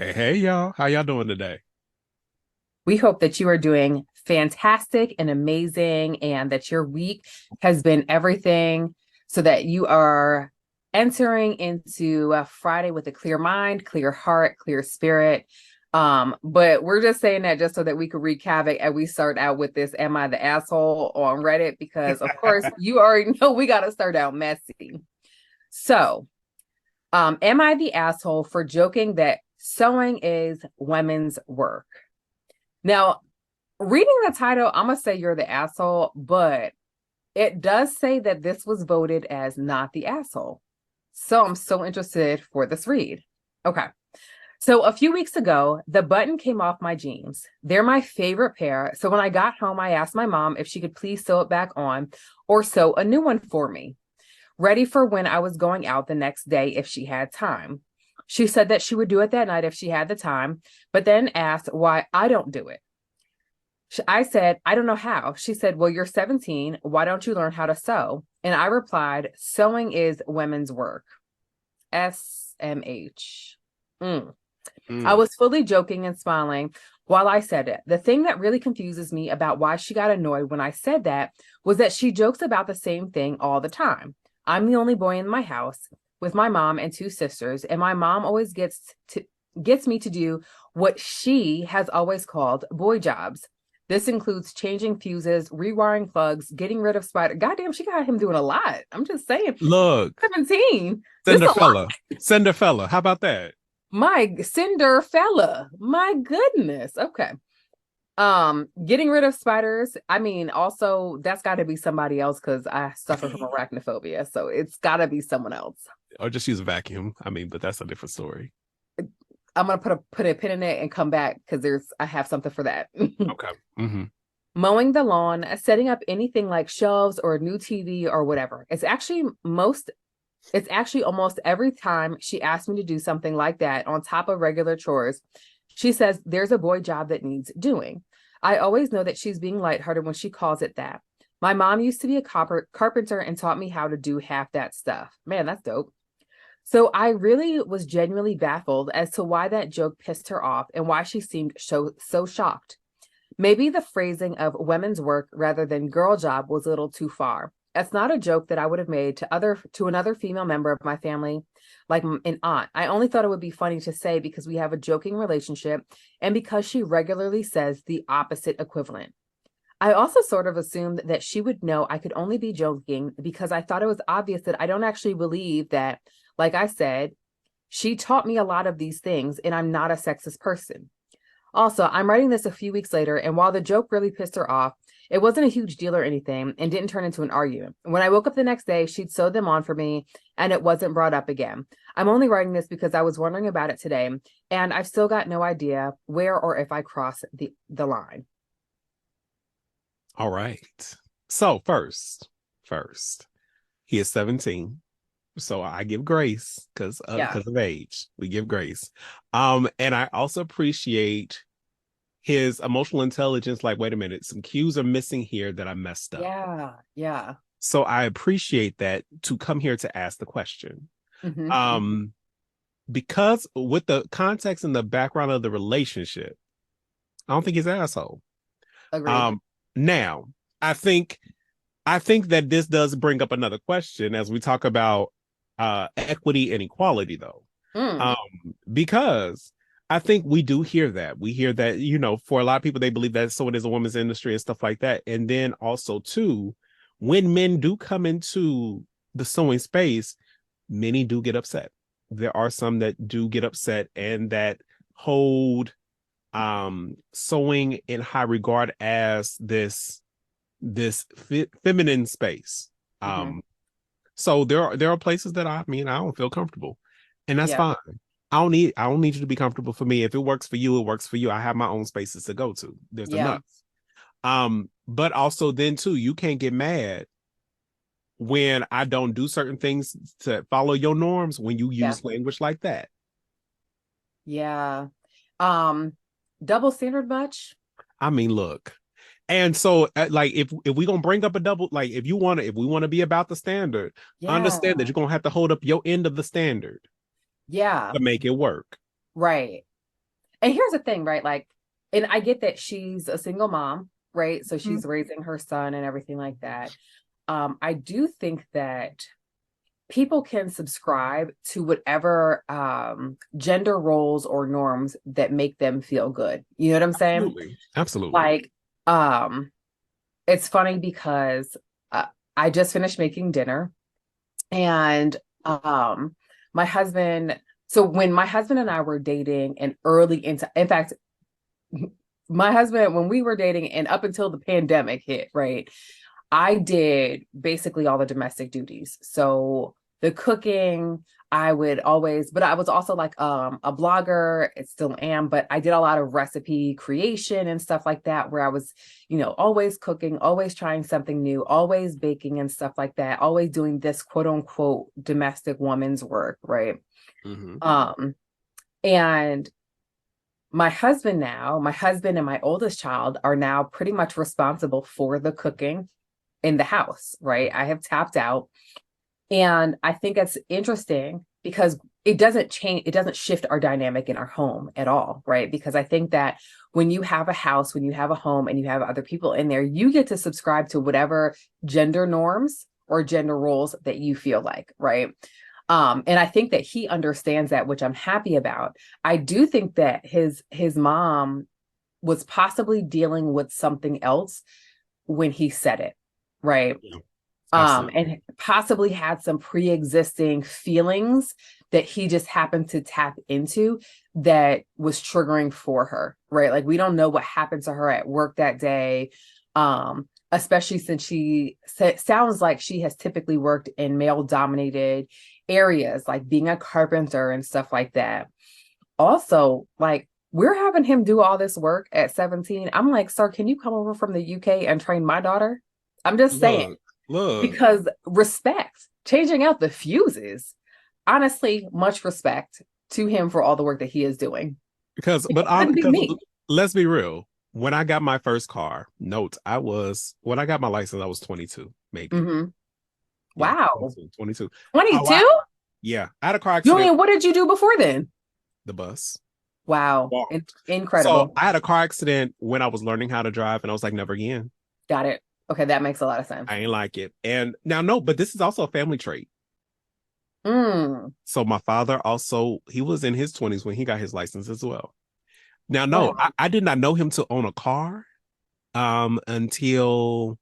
Hey, y'all. How y'all doing today? We hope that you are doing fantastic and amazing and that your week has been everything so that you are entering into Friday with a clear mind, clear heart, clear spirit. But we're just saying that just so that we could wreak havoc and we start out with this Am I the Asshole on Reddit? Because of course you already know we gotta start out messy. So am I the asshole for joking that sewing is women's work? Now, reading the title, I'm gonna say you're the asshole, but it does say that this was voted as not the asshole. So I'm so interested for this read. Okay. So a few weeks ago, the button came off my jeans. They're my favorite pair. So when I got home, I asked my mom if she could please sew it back on or sew a new one for me, ready for when I was going out the next day if she had time. She said that she would do it that night if she had the time, but then asked why I don't do it. I said, I don't know how. She said, well, you're 17. Why don't you learn how to sew? And I replied, sewing is women's work. SMH. Mm. I Mm. was fully joking and smiling while I said it. The thing that really confuses me about why she got annoyed when I said that was that she jokes about the same thing all the time. I'm the only boy in my house with my mom and two sisters, and my mom always gets me to do what she has always called boy jobs. This includes changing fuses, rewiring plugs, getting rid of spider. Goddamn, she got him doing a lot. I'm just saying. Look, 17. This a lot. Cinderfella. Cinderfella. How about that? My cinder fella. My goodness. Okay. Getting rid of spiders. I mean, also that's got to be somebody else because I suffer from arachnophobia. So it's got to be someone else. Or just use a vacuum. I mean, but that's a different story. I'm gonna put a pin in it and come back because I have something for that. Okay. Hmm. Mowing the lawn, setting up anything like shelves or a new TV or whatever. It's actually almost every time she asks me to do something like that on top of regular chores, she says there's a boy job that needs doing. I always know that she's being lighthearted when she calls it that. My mom used to be a carpenter and taught me how to do half that stuff. Man, that's dope. So I really was genuinely baffled as to why that joke pissed her off and why she seemed so shocked. Maybe the phrasing of women's work rather than girl job was a little too far. That's not a joke that I would have made to another female member of my family, like an aunt. I only thought it would be funny to say because we have a joking relationship and because she regularly says the opposite equivalent. I also sort of assumed that she would know I could only be joking because I thought it was obvious that I don't actually believe that, like I said, she taught me a lot of these things and I'm not a sexist person. Also, I'm writing this a few weeks later, and while the joke really pissed her off, it wasn't a huge deal or anything and didn't turn into an argument. When I woke up the next day, she'd sewed them on for me and it wasn't brought up again. I'm only writing this because I was wondering about it today, and I've still got no idea where or if I cross the line. All right. So first, he is 17. So I give grace Yeah. because of age. We give grace. And I also appreciate his emotional intelligence. Like, wait a minute, some cues are missing here that I messed up. Yeah. Yeah. So I appreciate that to come here to ask the question. Hmm. Um, because with the context and the background of the relationship, I don't think he's an asshole. Agreed. Um, now I think that this does bring up another question as we talk about equity and equality, though. Mm. Um, because I think we do hear that. We hear that, for a lot of people, they believe that so it is a woman's industry and stuff like that. And then also, too, when men do come into the sewing space, many do get upset. There are some that do get upset and that hold sewing in high regard as this feminine space. Hmm. So there are places that I don't feel comfortable, and that's Yeah. fine. I don't need you to be comfortable for me. If it works for you, it works for you. I have my own spaces to go to. There's Yeah. enough. But also then too, you can't get mad when I don't do certain things to follow your norms when you Yeah. use language like that. Yeah. Um, Double standard much? I mean, look. And so, like, if we gonna bring up a double, like, if we want to be about the standard, understand that Yeah. you're gonna have to hold up your end of the standard Yeah. to make it work. Right. And here's the thing, right? Like, and I get that she's a single mom, right? So Mhm. she's raising her son and everything like that. I do think that people can subscribe to whatever gender roles or norms that make them feel good. You know what I'm saying? Absolutely. Absolutely. Like, um, it's funny because uh, I just finished making dinner and my husband, so when my husband and I were dating and early into, in fact, my husband, when we were dating and up until the pandemic hit, right? I did basically all the domestic duties. So the cooking, I would always, but I was also like a blogger, it still am, but I did a lot of recipe creation and stuff like that, where I was, always cooking, always trying something new, always baking and stuff like that, always doing this quote unquote domestic woman's work, right? Hmm. Um, and my husband and my oldest child are now pretty much responsible for the cooking in the house, right? I have tapped out. And I think it's interesting because it doesn't change, it doesn't shift our dynamic in our home at all, right? Because I think that when you have a house, when you have a home and you have other people in there, you get to subscribe to whatever gender norms or gender roles that you feel like, right? And I think that he understands that, which I'm happy about. I do think that his mom was possibly dealing with something else when he said it, right? Yeah, absolutely. And possibly had some pre-existing feelings that he just happened to tap into that was triggering for her, right? Like we don't know what happened to her at work that day, especially since sounds like she has typically worked in male-dominated areas, like being a carpenter and stuff like that. Also, like we're having him do all this work at 17. I'm like, sir, can you come over from the UK and train my daughter? I'm just saying, Look, look, because respect, changing out the fuses, honestly, much respect to him for all the work that he is doing. because, It couldn't be because me. let's be real. When I got my first car, when I got my license, I was 22, maybe. Mm-hmm. Yeah, Wow. 22, 22. Oh, 22? yeah, I had a car accident, Julian, what did you do before then? the bus. Wow. Walked. So Incredible. I had a car accident when I was learning how to drive, and I was like, never again. Got it. Okay, that makes a lot of sense. I ain't like it. And now, no, but this is also a family trait. Mm. So my father also, he was in his 20s when he got his license as well. Now, no, Wow. I did not know him to own a car until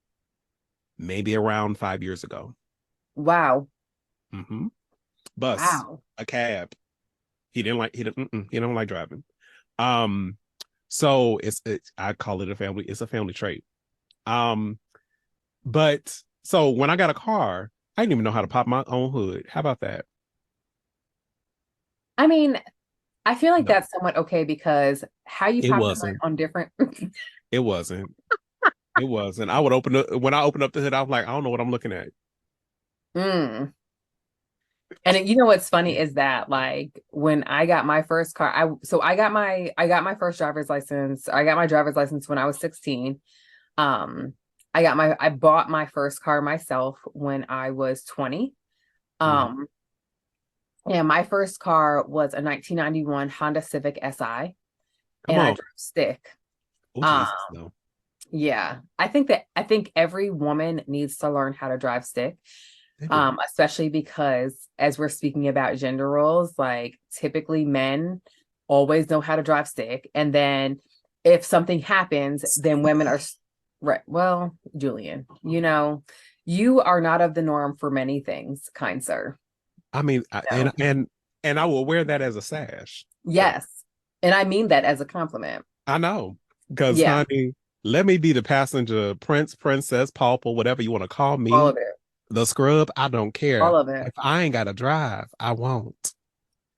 maybe around 5 years ago. Wow. Hmm. Bus, Wow. a cab. He don't like driving. Um, so I call it it's a family trait. Um, but so when I got a car, I didn't even know how to pop my own hood. How about that? I mean, I feel like No, that's somewhat okay because how you it pop your hood wasn't. on different. It wasn't. It wasn't. I would when I opened up the hood, I was like, I don't know what I'm looking at. Mm. And you know what's funny is that like when I got my first car, I got my first driver's license. I got my driver's license when I was 16. Um, I bought my first car myself when I was 20. Mhm. Um, and my first car was a 1991 Honda Civic Si, Come and I on. drove stick. Oh Um, Jesus, no. yeah, I think every woman needs to learn how to drive stick. They do. Especially because as we're speaking about gender roles, like typically men always know how to drive stick. And then if something happens, then women are right. Well, Julian, you are not of the norm for many things, kind sir. I mean, No. and I will wear that as a sash. So Yes. And I mean that as a compliment. I know, because Yeah, honey, let me be the passenger, prince, princess, pauper, whatever you want to call all me, of it. the scrub. I don't care. All of it. If I ain't got to drive, I won't.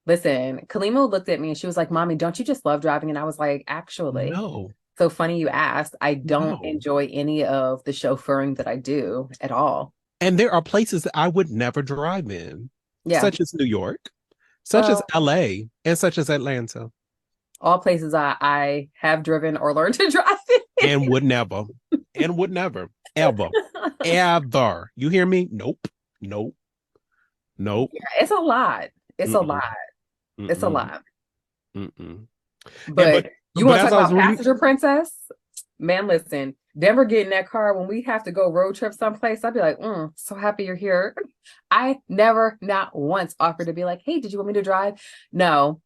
Listen, Kalima looked at me and she was like, Mommy, don't you just love driving? And I was like, actually. No, So funny you asked. I don't no. enjoy any of the chauffeuring that I do at all. And there are places that I would never drive in, Yeah. such as New York, such as Well, LA, and such as Atlanta, all places I have driven or learned to drive in. and would never, ever, ever. You hear me? Nope, nope, nope. Yeah, it's a lot. It's a Mm-mm, lot. It's a mm-mm, lot. mm-mm. And But you but want to as talk I was about reading, passenger princess? Man, listen, Denver get in that car when we have to go road trip someplace. I'd be like, so happy you're here. I never, not once, offered to be like, hey, did you want me to drive? No.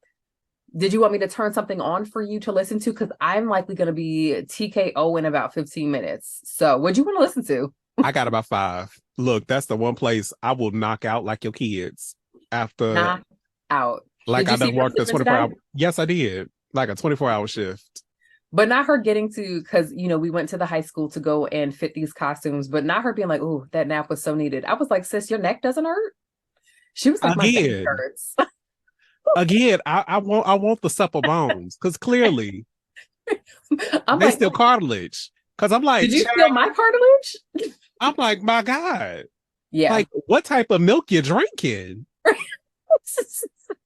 Did you want me to turn something on for you to listen to? Because I'm likely going to be TKO in about 15 minutes. So, what do you want to listen to? I got about five. Look, that's the one place I will knock out like your kids after, Knock out. like Did I you see done her worked a sleeping 24 today? hour. Yes, I did. Like a 24-hour shift. But not her getting to, because, we went to the high school to go and fit these costumes, but not her being like, oh, that nap was so needed. I was like, sis, your neck doesn't hurt? She was like, my back Again, hurts. I want the supple bones because clearly I'm they like, still cartilage. Because I'm did like, you steal my cartilage? I'm like, my God, Yeah. like what type of milk you drinking?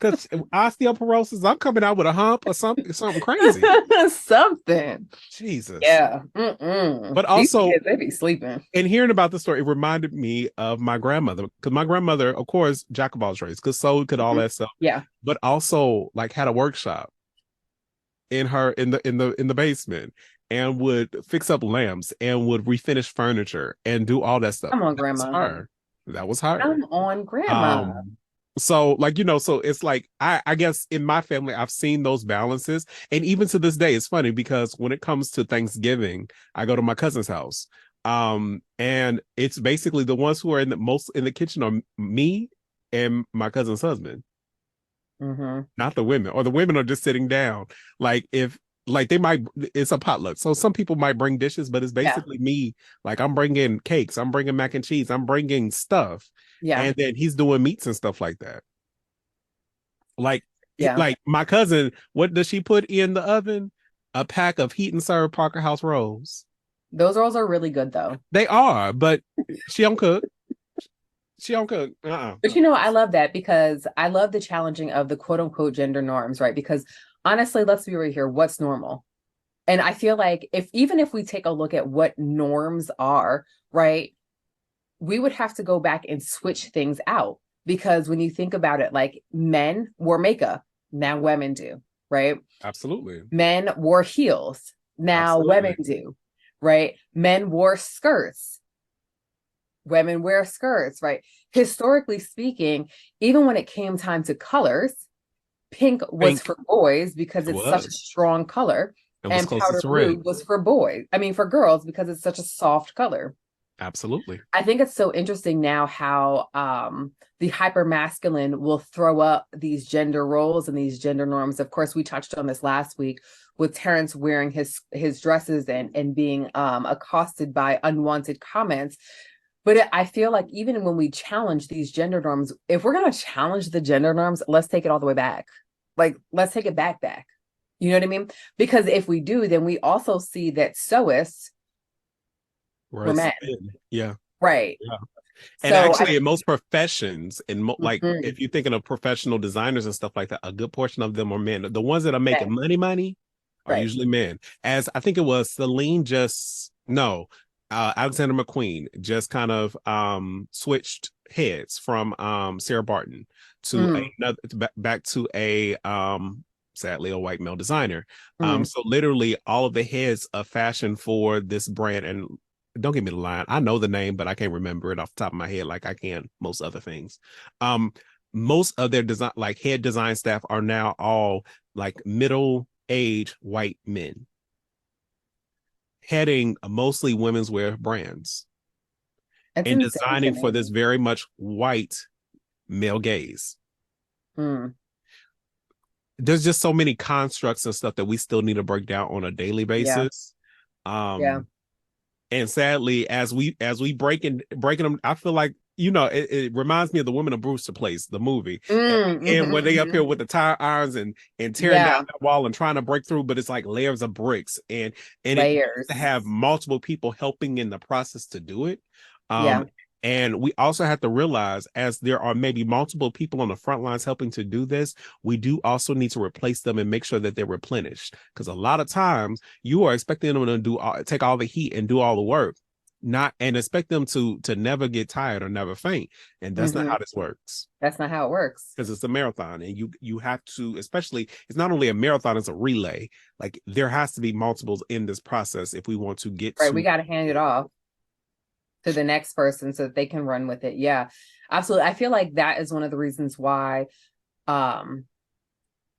Because osteoporosis, I'm coming out with a hump or something crazy. Something. Jesus. Yeah. Mm-mm. But These also, kids, they be sleeping. in hearing about the story, it reminded me of my grandmother. Because my grandmother, of course, jack of all trades, could sew, could all Mhm. that stuff, Yeah. but also like had a workshop in the basement and would fix up lamps and would refinish furniture and do all that stuff. Come on, That was grandma. her. That was her. Come on, grandma. So like so it's like I guess in my family I've seen those balances, and even to this day it's funny because when it comes to Thanksgiving I go to my cousin's house, and it's basically the ones who are in the kitchen are me and my cousin's husband, Mm-hmm. not the women, or the women are just sitting down. Like if like they might, it's a potluck, so some people might bring dishes, but it's Yeah. basically me. Like I'm bringing cakes, I'm bringing mac and cheese, I'm bringing stuff, Yeah. and then he's doing meats and stuff like that. Like Yeah. like my cousin, what does she put in the oven? A pack of heat and serve Parker House rolls. Those rolls are really good though. They are, but she don't cook. She don't cook. But I love that because I love the challenging of the quote unquote gender norms, right? Because honestly, let's be real here, what's normal? And I feel like even if we take a look at what norms are, right, we would have to go back and switch things out. Because when you think about it, like men wore makeup, now women do, right? Absolutely. Men wore heels, now women Absolutely. do, right? Men wore skirts, women wear skirts, right? Historically speaking, even when it came time to colors, pink was Pink. for boys because It it's such a was. strong color, It was and closest powder to red. blue was for boys. I mean, for girls because it's such a soft color. Absolutely. I think it's so interesting now how the hyper masculine will throw up these gender roles and these gender norms. Of course, we touched on this last week with Terrence wearing his dresses and being accosted by unwanted comments. But I feel like even when we challenge these gender norms, if we're going to challenge the gender norms, let's take it all the way back. Like, let's take it back. You know what I mean? Because if we do, then we also see that sewists were Whereas, men. yeah. Right. Yeah. And So actually, in most professions, like mhm, if you're thinking of professional designers and stuff like that, a good portion of them are men. The ones that are making men. money are Right. usually men. As I think it was Celine just no, Alexander McQueen just kind of switched heads from Sarah Barton to Mm, another back to a sadly a white male designer. mm. So literally all of the heads of fashion for this brand, and don't give me the line. I know the name, but I can't remember it off the top of my head like I can most other things. Um, most of their design, like head design staff, are now all like middle-aged white men heading mostly women's wear brands It's and insane to designing for me. this very much white male gaze. Mm, There's just so many constructs and stuff that we still need to break down on a daily yeah. basis. Yeah. Um, and sadly, as we breaking them, I feel like it reminds me of the Women of Brewster Place, the movie, and when they up here Mhm. with the tire irons and tearing down Yeah. that wall and trying to break through, but it's like layers of bricks, and it needs to Layers. have multiple people helping in the process to do it. Yeah. And we also have to realize, as there are maybe multiple people on the front lines helping to do this, we do also need to replace them and make sure that they're replenished. Because a lot of times you are expecting them to take all the heat and do all the work. not and expect them to never get tired or never faint. And that's not Hmm. how this works. That's not how it works. Because it's a marathon, and you have to, especially, it's not only a marathon, it's a relay. Like there has to be multiples in this process if we want to get Right. We to got to hand it off to the next person so that they can run with it. Yeah, absolutely. I feel like that is one of the reasons why, um,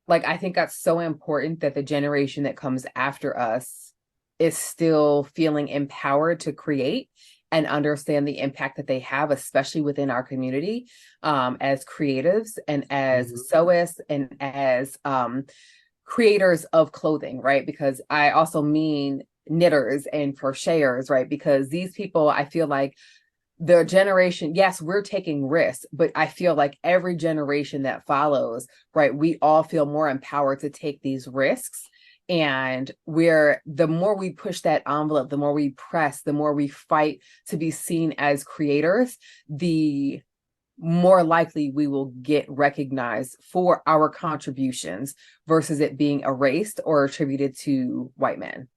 like, I think that's so important that the generation that comes after us is still feeling empowered to create and understand the impact that they have, especially within our community, as creatives and as Mhm. sewists and as creators of clothing, right? Because I also mean knitters and crocheters, right? Because these people, I feel like the generation, yes, we're taking risks, but I feel like every generation that follows, right, we all feel more empowered to take these risks. And we're, the more we push that envelope, the more we press, the more we fight to be seen as creators, the more likely we will get recognized for our contributions versus it being erased or attributed to white men.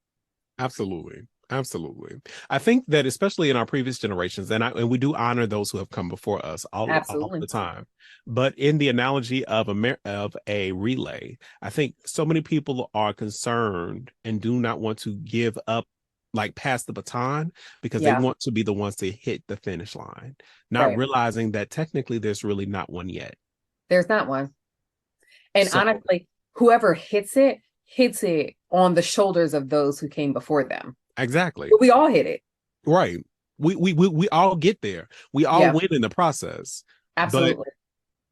Absolutely. Absolutely. I think that especially in our previous generations, and we do honor those who have come before us all Absolutely. the time. But in the analogy of of a relay, I think so many people are concerned and do not want to give up, like pass the baton, because they Yeah, want to be the ones to hit the finish line, not right. realizing that technically there's really not one yet. There's not one. And So honestly, whoever hits it on the shoulders of those who came before them. exactly. We all hit it. Right. We all get there. We all Yeah, win in the process. But absolutely.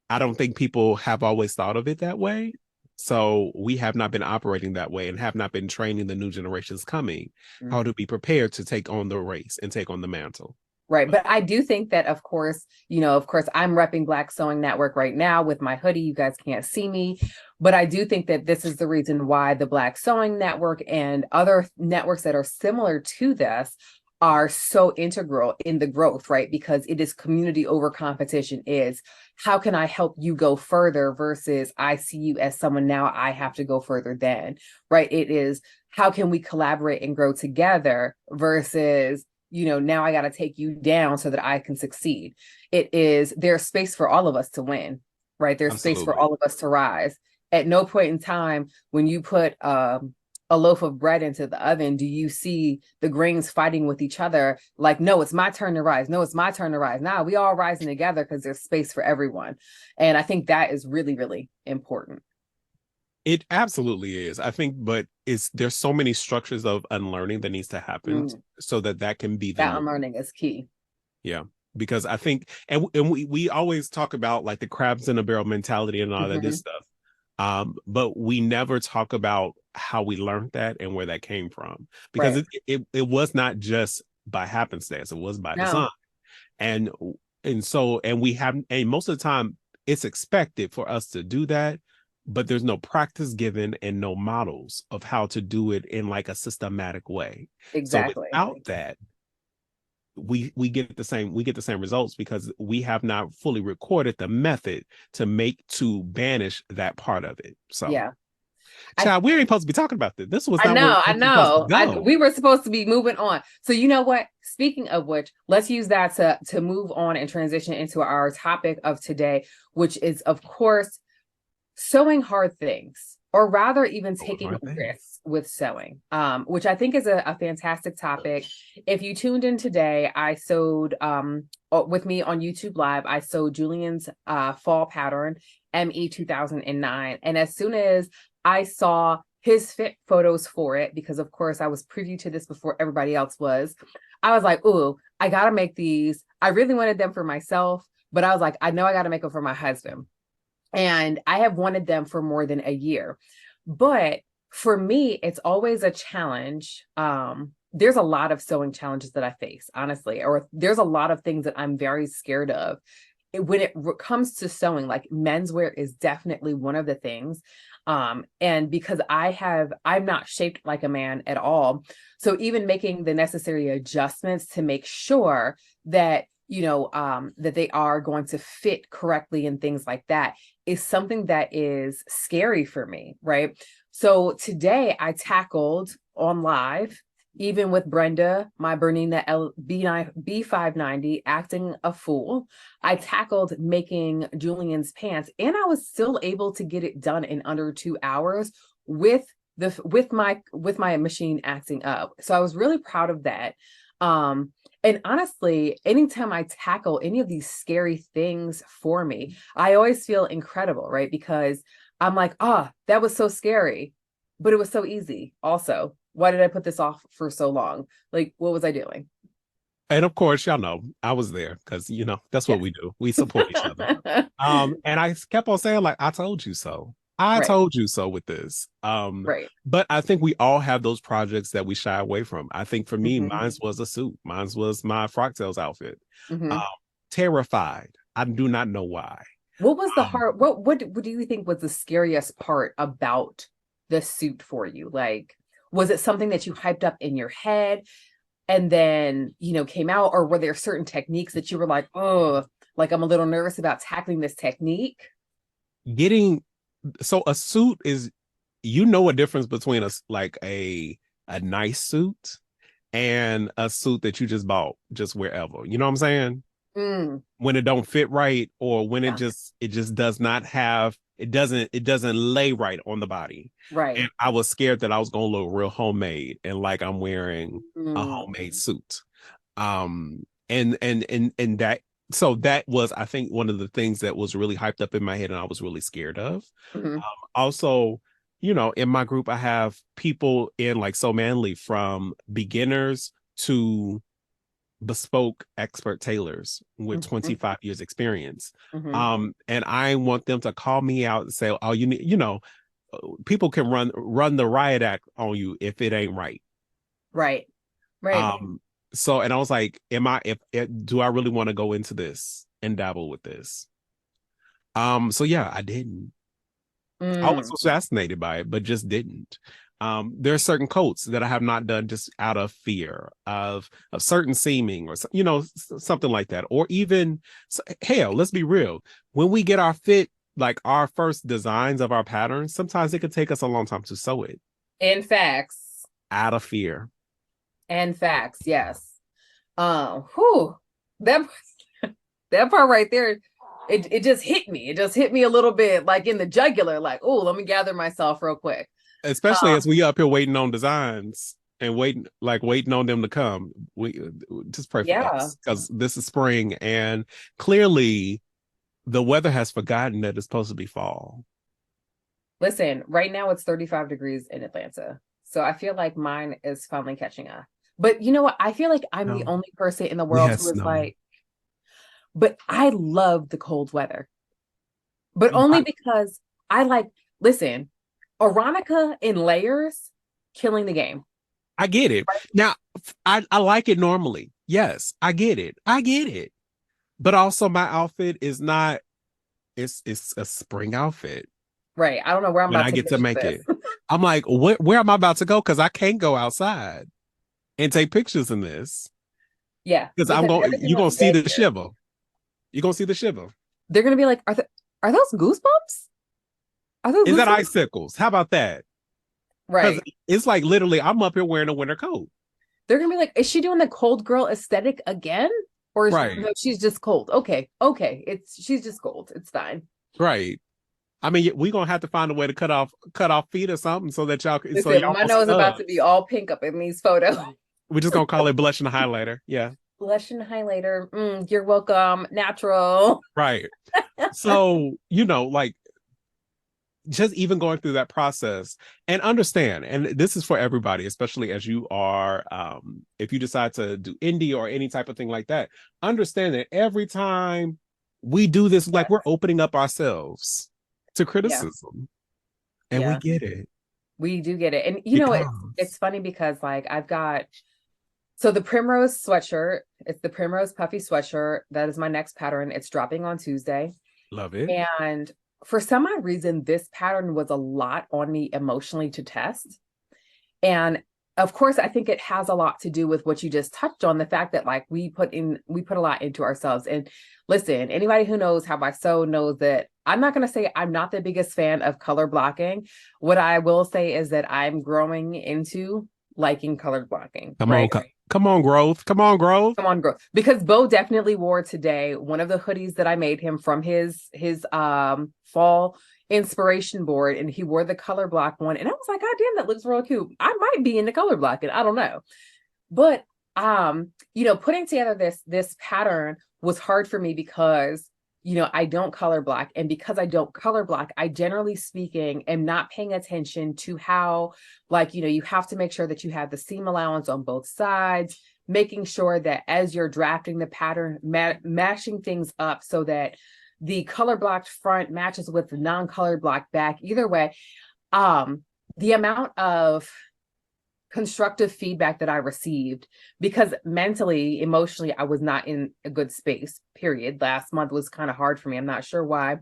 I don't think people have always thought of it that way. So we have not been operating that way and have not been training the new generations coming how to be prepared to take on the race and take on the mantle. Right. But I do think that, of course, of course, I'm repping Black Sewing Network right now with my hoodie. You guys can't see me. But I do think that this is the reason why the Black Sewing Network and other networks that are similar to this are so integral in the growth, right? Because it is community over competition, is how can I help you go further versus I see you as someone now I have to go further than, right? It is how can we collaborate and grow together versus now I got to take you down so that I can succeed. It is, there's space for all of us to win, right? There's space for Absolutely. all of us to rise. At no point in time when you put a loaf of bread into the oven, do you see the grains fighting with each other? Like, no, it's my turn to rise. No, it's my turn to rise. Now we all rising together because there's space for everyone. And I think that is really, really important. It absolutely is. I think, but there's so many structures of unlearning that needs to happen Mm, so that that can be the that norm. unlearning is key. Yeah. Because I think, and we always talk about like the crabs in a barrel mentality and all that this Hmm. stuff. But we never talk about how we learned that and where that came from, because Right. it was not just by happenstance, it was by design. No, And we have, and most of the time it's expected for us to do that, but there's no practice given and no models of how to do it in like a systematic way. So exactly. without that, we get the same results because we have not fully recorded the method to banish that part of it. So, Yeah. I child, we ain't supposed to be talking about this. This was I not where know, I this was supposed to know. go. We were supposed to be moving on. So you know what? Speaking of which, let's use that to move on and transition into our topic of today, which is, of course, sewing hard things, or rather even Oh, taking hard thing. risks with sewing, which I think is a fantastic topic. If you tuned in today, I sewed with me on YouTube Live, I sewed Julian's fall pattern, ME 2009. And as soon as I saw his fit photos for it, because of course I was privy to this before everybody else was, I was like, ooh, I gotta make these. I really wanted them for myself, but I was like, I know I gotta make them for my husband. And I have wanted them for more than a year. But for me, it's always a challenge. There's a lot of sewing challenges that I face, honestly, or there's a lot of things that I'm very scared of. When it comes to sewing, like menswear is definitely one of the things. And because I'm not shaped like a man at all. So even making the necessary adjustments to make sure that that they are going to fit correctly and things like that is something that is scary for me, right? So today I tackled on live even with Brenda, my Bernina B590, acting a fool, I tackled making Julian's pants, and I was still able to get it done in under 2 hours with my machine acting up. So I was really proud of that. And honestly, anytime I tackle any of these scary things for me, I always feel incredible, right? Because I'm like, that was so scary, but it was so easy also. Why did I put this off for so long? Like, what was I doing? And of course, y'all know I was there because that's what Yes. we do. We support each other. And I kept on saying, like, I told you so. I Right, told you so with this. right. But I think we all have those projects that we shy away from. I think for me, Hmm. mine was a suit. Mine was my Frocktails outfit. Um, Hmm. terrified. I do not know why. What was the Um, hard, what do you think was the scariest part about the suit for you? Like, was it something that you hyped up in your head and then, came out, or were there certain techniques that you were like, oh, like I'm a little nervous about tackling this technique? getting so a suit is a difference between a nice suit and a suit that you just bought just wherever. You know what I'm saying? Mm, When it don't fit right, or when yeah, it just does not have it doesn't lay right on the body. And right. I was scared that I was gonna look real homemade and like I'm wearing a Mm, homemade suit. And that so that was, I think, one of the things that was really hyped up in my head and I was really scared of. mhm, Also, in my group I have people in like So Manly, from beginners to bespoke expert tailors with mhm, 25 years experience. mhm. And I want them to call me out and say, oh, people can run the riot act on you if it ain't right. Right, right. um and I was like, am I if do I really want to go into this and dabble with this? So yeah, I didn't. I was Mm, fascinated by it, but just didn't. There are certain coats that I have not done just out of fear of certain seaming, or something like that. Or even, hell, let's be real. When we get our fit, like our first designs of our patterns, sometimes it could take us a long time to sew it and facts, out of fear. and facts, yes. Whew, that that part right there, it just hit me. It just hit me a little bit like in the jugular, like, oh, let me gather myself real quick. Especially as we up here waiting on designs and waiting on them to come. We just pray for Yeah. us because this is spring and clearly the weather has forgotten that it's supposed to be fall. Listen, right now it's 35 degrees in Atlanta. So I feel like mine is finally catching up. But you know what? I feel like I'm the No, only person in the we world had who is snow. like, but I love the cold weather. But only because I like, listen, Aaronica in layers, killing the game. I get it. Now, I like it normally. Yes, I get it. I get it. But also my outfit is not, it's a spring outfit Right. I don't know where I'm when about I to get go to with make this. it. I'm like, where am I about to go? Because I can't go outside and take pictures in this. Yeah, Because because everything you're looks gonna see good the here. shiver. You're gonna see the shiver. They're gonna be like, are those goosebumps? Are those Is that goosebumps? icicles? How about that? Because Right. it's like literally I'm up here wearing a winter coat. They're gonna be like, is she doing the cold girl aesthetic again? Or Right. no, she's just cold. Okay, okay. She's just cold. It's fine. Right. I mean, we're gonna have to find a way to cut off feet or something so that Listen, y'all my won't see nose is about to be nubs. all pink up in these photos. We're just gonna call it blush and highlighter. Yeah. Blush and highlighter. You're welcome. Natural. Right. So, like just even going through that process and understand, and this is for everybody, especially as you are, if you decide to do indie or any type of thing like that, understand that every time we do this, like Yeah. we're opening up ourselves to Yeah. criticism, and we Yeah. get it. We do get it. And It it's comes. funny because like I've got so the primrose sweatshirt, it's the primrose puffy sweatshirt. That is my next pattern. It's dropping on Tuesday. Love it. And for some odd reason, this pattern was a lot on me emotionally to test. And of course, I think it has a lot to do with what you just touched on, the fact that like we put a lot into ourselves. And listen, anybody who knows how I sew knows that I'm not going to say I'm not the biggest fan of color blocking. What I will say is that I'm growing into liking color blocking, Come on, right? come on, growth. Come on, growth. Come on, girl. Because Bo definitely wore today one of the hoodies that I made him from his fall inspiration board, and he wore the color block one. And I was like, God damn, that looks real cute. I might be into color blocking. I don't know. But putting together this pattern was hard for me because I don't color block. And because I don't color block, I generally speaking am not paying attention to how, like, you have to make sure that you have the seam allowance on both sides, making sure that as you're drafting the pattern, mashing things up so that the color blocked front matches with the non-color blocked back. Either way, the amount of constructive feedback that I received, because mentally, emotionally, I was not in a good space, period. Last month was kind of hard for me. I'm not sure why.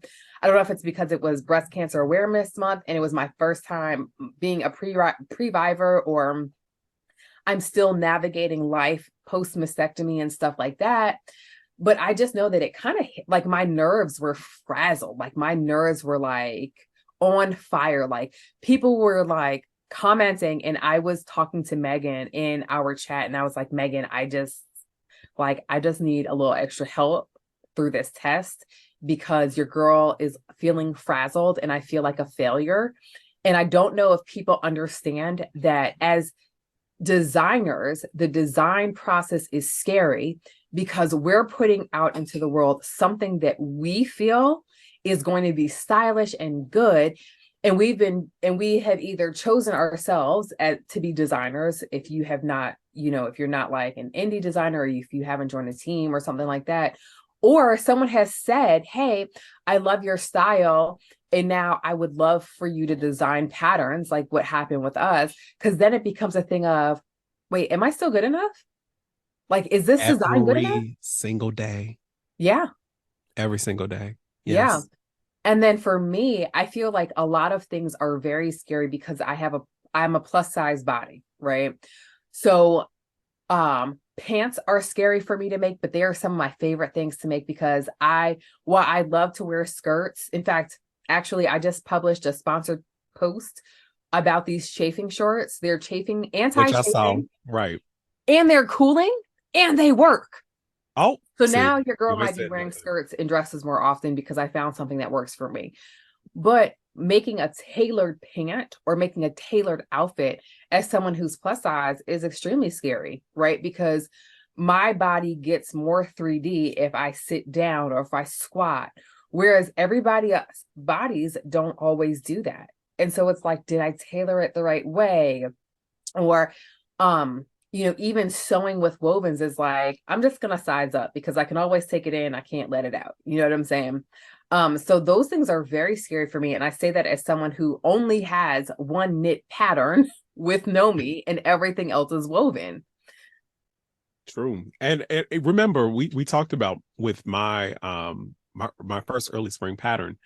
I don't know if it's because it was Breast Cancer Awareness Month and it was my first time being a pre-vivor, or I'm still navigating life post mastectomy and stuff like that. But I just know that it kind of like my nerves were frazzled. Like my nerves were like on fire. Like people were like commenting, and I was talking to Megan in our chat, and I was like, Megan, I just need a little extra help through this test because your girl is feeling frazzled and I feel like a failure. And I don't know if people understand that as designers, the design process is scary because we're putting out into the world something that we feel is going to be stylish and good. And we have either chosen ourselves to be designers. If you have not, if you're not like an indie designer, or if you haven't joined a team or something like that, or someone has said, hey, I love your style, and now I would love for you to design patterns like what happened with us. Because then it becomes a thing of, wait, am I still good enough? Like, is this design good enough? Every single day. Yeah. Every single day. Yeah. Yes. And then for me, I feel like a lot of things are very scary because I'm a plus size body, right? So pants are scary for me to make, but they are some of my favorite things to make because while I love to wear skirts. In fact, actually, I just published a sponsored post about these chafing shorts. They're Which I saw. anti-chafing, Right. and they're cooling, and they work. Oh, So see, now your girl you might ain't be said wearing nothing. skirts and dresses more often because I found something that works for me. But making a tailored pant or making a tailored outfit as someone who's plus size is extremely scary, right? Because my body gets more 3D if I sit down or if I squat, whereas everybody else bodies don't always do that. And so it's like, did I tailor it the right way? Or even sewing with wovens is like, I'm just gonna size up because I can always take it in, I can't let it out. You know what I'm saying? So those things are very scary for me. And I say that as someone who only has one knit pattern with Nomi and everything else is woven. True. And remember, we talked about with my first early spring pattern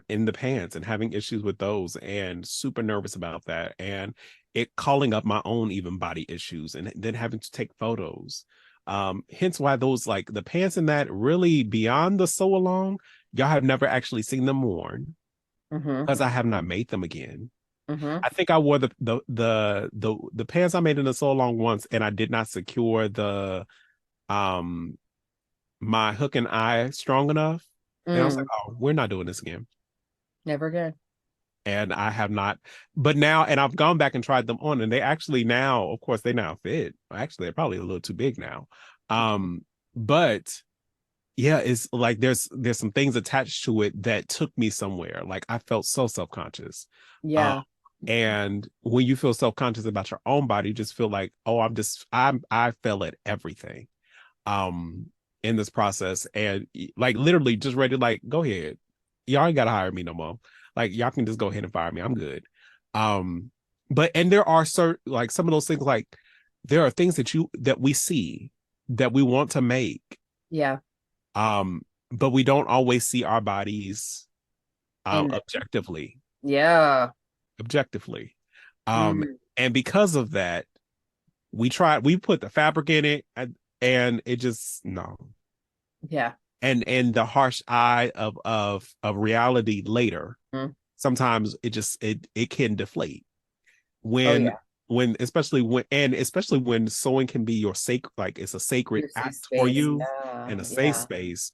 in the pants and having issues with those and super nervous about that and it calling up my own even body issues and then having to take photos. Hence why those like the pants in that really beyond the sew along, y'all have never actually seen them worn Mm-hmm. because I have not made them again. Mm-hmm. I think I wore the pants I made in the sew along once and I did not secure the um my hook and eye strong enough. And I was like, Mm, oh, we're not doing this again. never again. And I have not, but now, and I've gone back and tried them on, and they actually now, of course, they now fit. Actually, they're probably a little too big now. But yeah, it's like there's some things attached to it that took me somewhere. Like I felt so self-conscious. Um, Yeah. and when you feel self-conscious about your own body, you just feel like, oh, I fell at everything. In this process and like literally just ready to like go ahead, y'all ain't gotta hire me no more, like y'all can just go ahead and fire me, I'm good. But and there are certain like some of those things, like there are things that we see that we want to make, Yeah. but we don't always see our bodies And objectively. yeah. objectively um Mm, and because of that we put the fabric in it and it just no. yeah. And the harsh eye of reality later, Mm. sometimes it can deflate Oh when yeah. especially when sewing can be your sacred, like it's a sacred Your safe act for space. you Yeah. and a safe Yeah. space.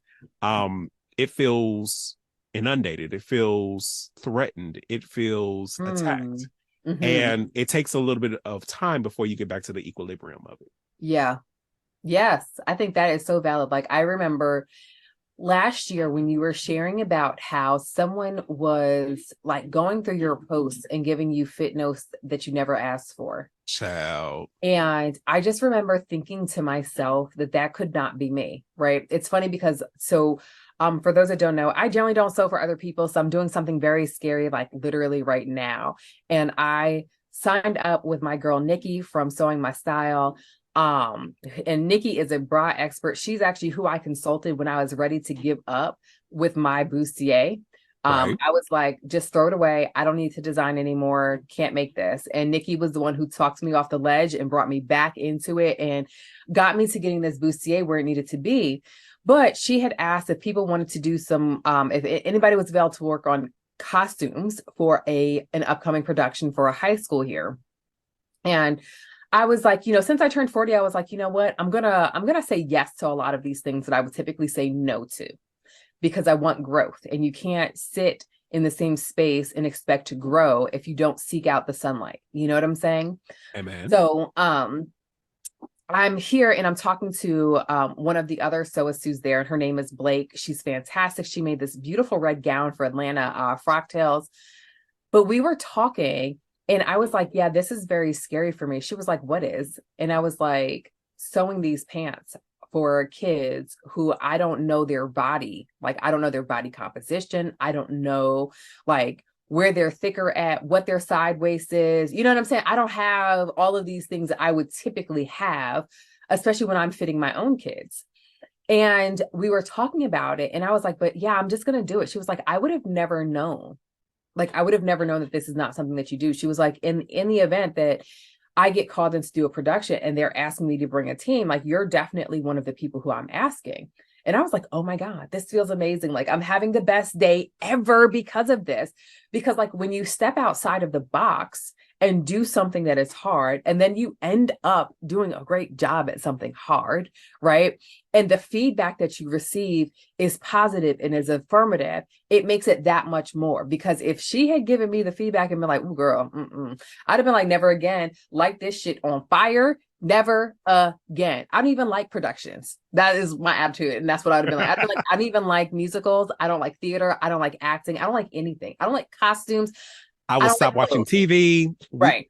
It feels inundated, it feels threatened, it feels Mm. attacked, Hmm. and it takes a little bit of time before you get back to the equilibrium of it. Yeah. Yes. I think that is so valid. Like I remember last year when you were sharing about how someone was like going through your posts and giving you fit notes that you never asked for. Child. And I just remember thinking to myself that that could not be me, right? It's funny because for those that don't know, I generally don't sew for other people. So I'm doing something very scary, like literally right now. And I signed up with my girl Nikki from Sewing My Style. And Nikki is a bra expert. She's actually who I consulted when I was ready to give up with my bustier. Right. I was like, just throw it away. I don't need to design anymore. Can't make this. And Nikki was the one who talked me off the ledge and brought me back into it and got me to getting this bustier where it needed to be. But she had asked if people wanted to do some, if anybody was available to work on costumes for an upcoming production for a high school here. And I was like, since I turned 40, I was like, you know what? I'm gonna say yes to a lot of these things that I would typically say no to, because I want growth. And you can't sit in the same space and expect to grow if you don't seek out the sunlight. You know what I'm saying? Amen. So I'm here and I'm talking to one of the other sewists who's there, and her name is Blake. She's fantastic. She made this beautiful red gown for Atlanta Frocktails. But we were talking and I was like, yeah, this is very scary for me. She was like, what is? And I was like, sewing these pants for kids who I don't know their body. Like, I don't know their body composition. I don't know like where they're thicker at, what their side waist is. You know what I'm saying? I don't have all of these things that I would typically have, especially when I'm fitting my own kids. And we were talking about it and I was like, but yeah, I'm just going to do it. She was like, I would have never known. Like, I would have never known that this is not something that you do. She was like, in the event that I get called in to do a production and they're asking me to bring a team, like, you're definitely one of the people who I'm asking. And I was like, oh my God, this feels amazing. Like, I'm having the best day ever because of this. Because like when you step outside of the box and do something that is hard, and then you end up doing a great job at something hard, right? And the feedback that you receive is positive and is affirmative, it makes it that much more. Because if she had given me the feedback and been like, oh girl, I'd have been like, never again, light this shit on fire, never again. I don't even like productions. That is my attitude. And that's what I would have been like. I'd be like, I don't even like musicals. I don't like theater. I don't like acting. I don't like anything. I don't like costumes. I I will don't like stop watching clothes. TV. Right.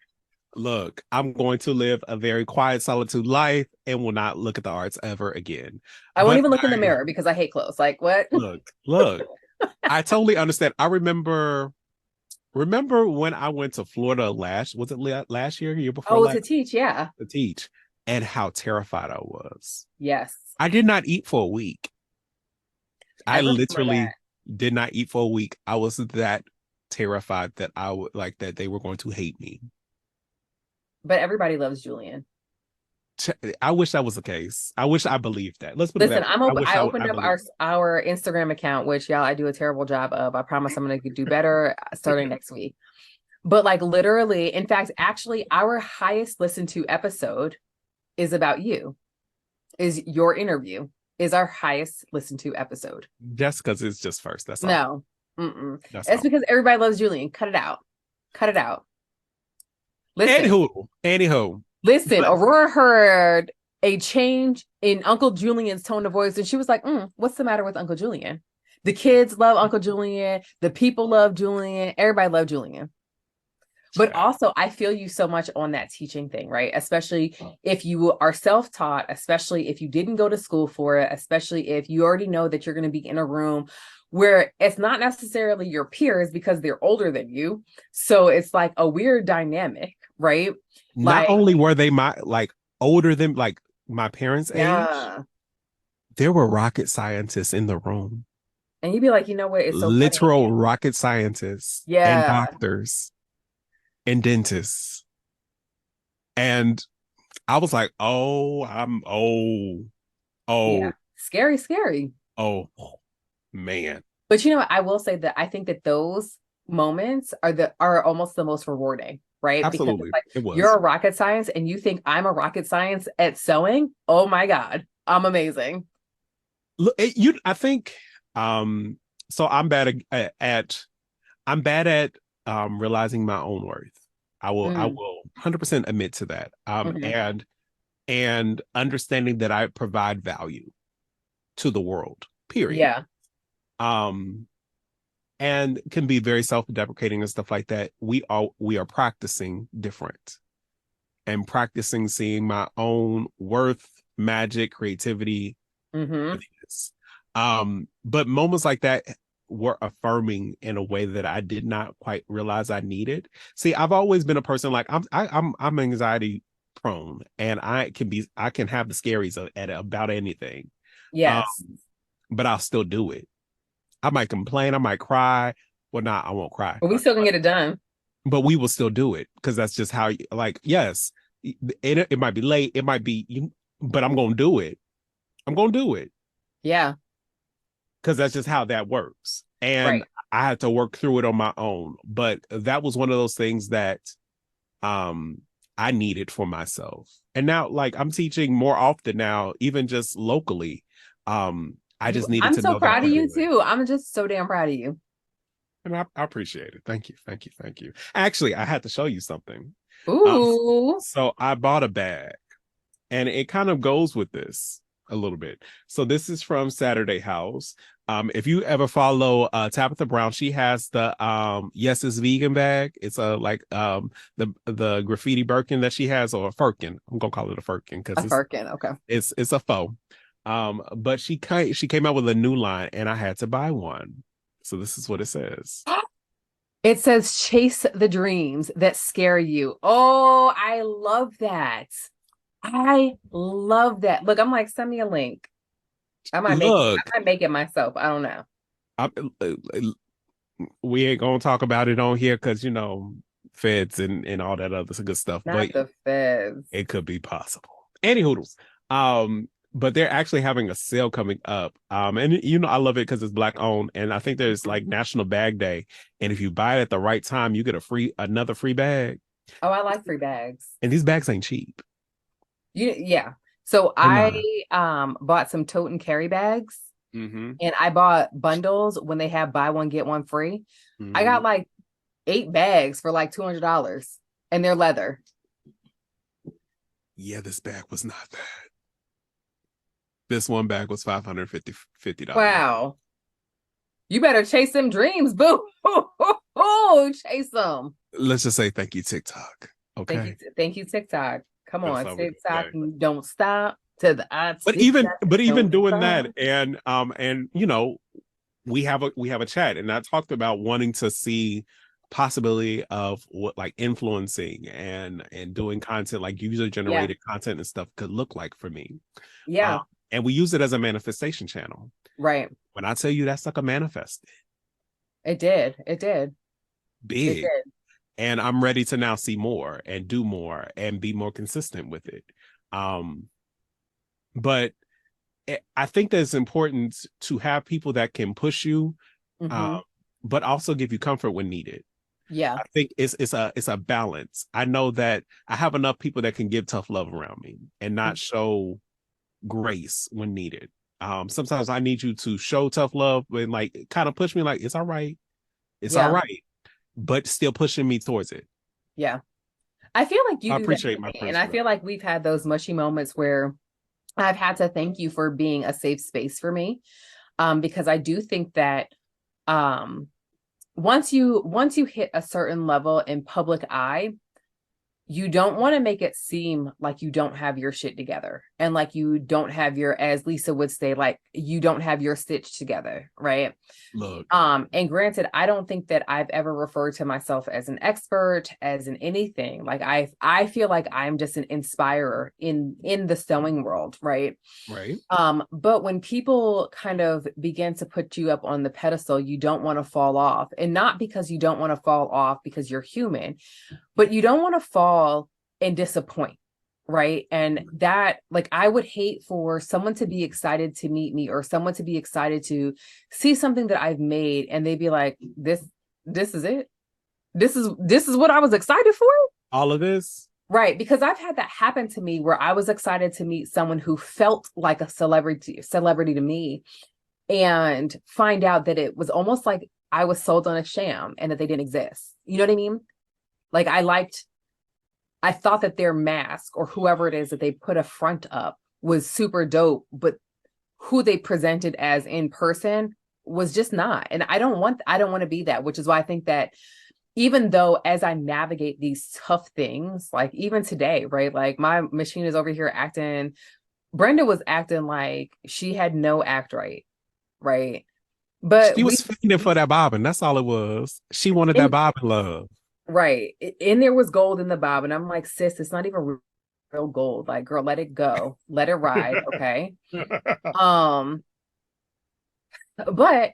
Look, I'm going to live a very quiet solitude life and will not look at the arts ever again. I won't But even look in the mirror because I hate clothes. Like what? look, I totally understand. I remember when I went to Florida was it last year before Oh, to last, teach. Yeah. to teach, and how terrified I was. Yes. I did not eat for a week. I I remember that. literally did not eat for a week. I was that terrified that I would like that they were going to hate me. But everybody loves Julian. I wish that was the case. I wish I believed that. Let's put it Listen, that way. I wish I I opened up believed. our Instagram account, which y'all I do a terrible job of. I promise I'm gonna do better starting next week. But like literally, in fact, actually, our highest listened to episode is about you. Is your interview is our highest listened to episode. Just because it's just first. That's all. No, That's it's all. because everybody loves Julian. Cut it out. Cut it out. Listen, Anywho. listen. But Aurora heard a change in Uncle Julian's tone of voice, and she was like, "What's the matter with Uncle Julian? The kids love Uncle Julian. The people love Julian. Everybody love Julian." But also, I feel you so much on that teaching thing, right? Especially if you are self-taught, especially if you didn't go to school for it, especially if you already know that you're going to be in a room where it's not necessarily your peers because they're older than you. So it's like a weird dynamic, right? not Like, only were they older than my parents' age, yeah. there were rocket scientists in the room. And you'd be like, you know what? It's so funny. Literal rocket scientists and Yeah. doctors and dentists. And I was like, oh, Yeah. oh, Scary, scary. oh, man. But you know what? I will say that I think that those moments are almost the most rewarding, right? Because it's Absolutely. like It you're was. a rocket science and you think I'm a rocket science at sewing. Oh my God, I'm amazing. Look, I think, um, so I'm bad at realizing my own worth. I Mm, will 100% admit to that. mhm. And understanding that I provide value to the world, period. Yeah, Um, and can be very self-deprecating and stuff like that. We are practicing different and practicing seeing my own worth, magic, creativity. hmm, But moments like that were affirming in a way that I did not quite realize I needed. See, I've always been a person like I'm anxiety prone, and I can have the scaries at about anything. Um, yes, but I'll still do it. I might complain, I might cry. Well, not I won't cry, but we still can get it done. but we will still do it because that's just how. Like, yes, it might be late, it might be, but I'm gonna do it. I'm gonna do it Yeah, because that's just how that works. And right. I had to work through it on my own. But that was one of those things that um I needed for myself. And now, like, I'm teaching more often now, even just locally. I just needed I'm to so know that I proud of could you do it. too. I'm just so damn proud of you. And I appreciate it. Thank you. Thank you. Thank you. Actually, I had to show you something. Um, Ooh, so I bought a bag, and it kind of goes with this a little bit. So this is from Saturday House. If you ever follow Tabitha Brown, she has the Yes It's Vegan bag. It's a like the graffiti Birkin that she has, or a Firkin. I'm gonna call it a Firkin a because firkin. Okay. it's a faux. But she came out with a new line, and I had to buy one. So this is what it says. It says chase the dreams that scare you. Oh, I love that. I love that. Look, I'm like, send me a link. Look, I might make it myself. I don't know. I, we ain't gonna talk about it on here because feds and all that other good stuff, but Not the fizz. it could be possible. Any hoodles. But they're actually having a sale coming up. And I love it because it's black owned, and I think there's like National Bag Day, and if you buy it at the right time, you get another free bag. Oh, I like free bags. And these bags ain't cheap. Yeah. So They're I not. bought some tote and carry bags, Mm-hmm. and I bought bundles when they have buy one get one free. I Mm-hmm. got like 8 bags for like $200, and they're leather. Yeah, this bag was not that. This one bag was $550. Wow. You better chase them dreams, boo. Chase them. Let's just say thank you, TikTok. Okay. Thank you, TikTok. Come That's on, how we TikTok, okay. don't stop to the But even TikTok, but even don't doing stop. that, and we have a chat, and I talked about wanting to see possibility of what like influencing and doing content like user Yeah, generated content and stuff could look like for me. Uh, yeah, and we use it as a manifestation channel. right. When I tell you that sucker manifested It did. It did. It big, did. and I'm ready to now see more and do more and be more consistent with it. Um, but I think that it's important to have people that can push you, Mm-hmm. um, but also give you comfort when needed. Yeah. I think it's a balance. I know that I have enough people that can give tough love around me and not show grace when needed. Sometimes I need you to show tough love and like kind of push me like it's all Yeah. right, but still pushing me towards it. Yeah. I feel like you I do that appreciate for my me. And friends I for that. feel like we've had those mushy moments where I've had to thank you for being a safe space for me. Because I do think that um once you hit a certain level in public eye, you don't want to make it seem like you don't have your shit together and like you don't have your, as Lisa would say, like you don't have your stitch together, right? Look, And granted, I don't think that I've ever referred to myself as an expert, as in anything. Like I feel like I'm just an inspirer in the sewing world, right? right? But when people kind of begin to put you up on the pedestal, you don't want to fall off. And not because you don't want to fall off because you're human, but you don't want to fall and disappoint. Right. And that, like, I would hate for someone to be excited to meet me or someone to be excited to see something that I've made and they'd be like, this is it. This is what I was excited for. all of this. Right, because I've had that happen to me where I was excited to meet someone who felt like a celebrity to me, and find out that it was almost like I was sold on a sham and that they didn't exist. You know what I mean? Like I thought that their mask or whoever it is that they put a front up was super dope, but who they presented as in person was just not. And I don't want to be that, which is why I think that even though as I navigate these tough things, like even today, right? Like my machine is over here acting, Brenda was acting like she had no act right, right? But She was fiending for that bobbin. That's all it was. She wanted that and, bobbin love. right. And there was gold in the bob. And I'm like, sis, it's not even real gold. Like, girl, let it go. Let it ride. Okay. Um, but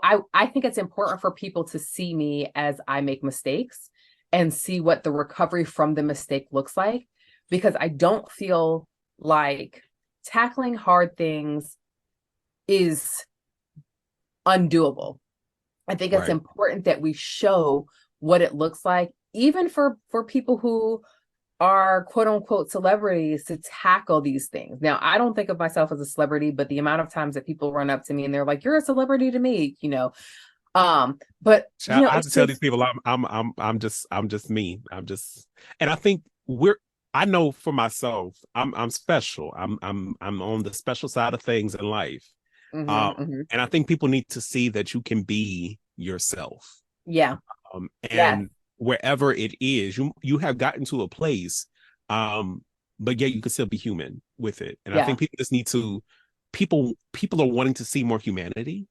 I think it's important for people to see me as I make mistakes and see what the recovery from the mistake looks like, because I don't feel like tackling hard things is undoable. I think it's Right. important that we show what it looks like, even for people who are quote unquote celebrities, to tackle these things. Now, I don't think of myself as a celebrity, but the amount of times that people run up to me and they're like, "You're a celebrity to me," but Child, I have to it tell takes. these people I'm just me. And I think I know for myself, I'm special. I'm on the special side of things in life. Mhm, Um, mhm. and I think people need to see that you can be yourself. Yeah. Yes. And wherever it is, you have gotten to a place, but yet you can still be human with it. And I Yeah. think people just need to people are wanting to see more humanity,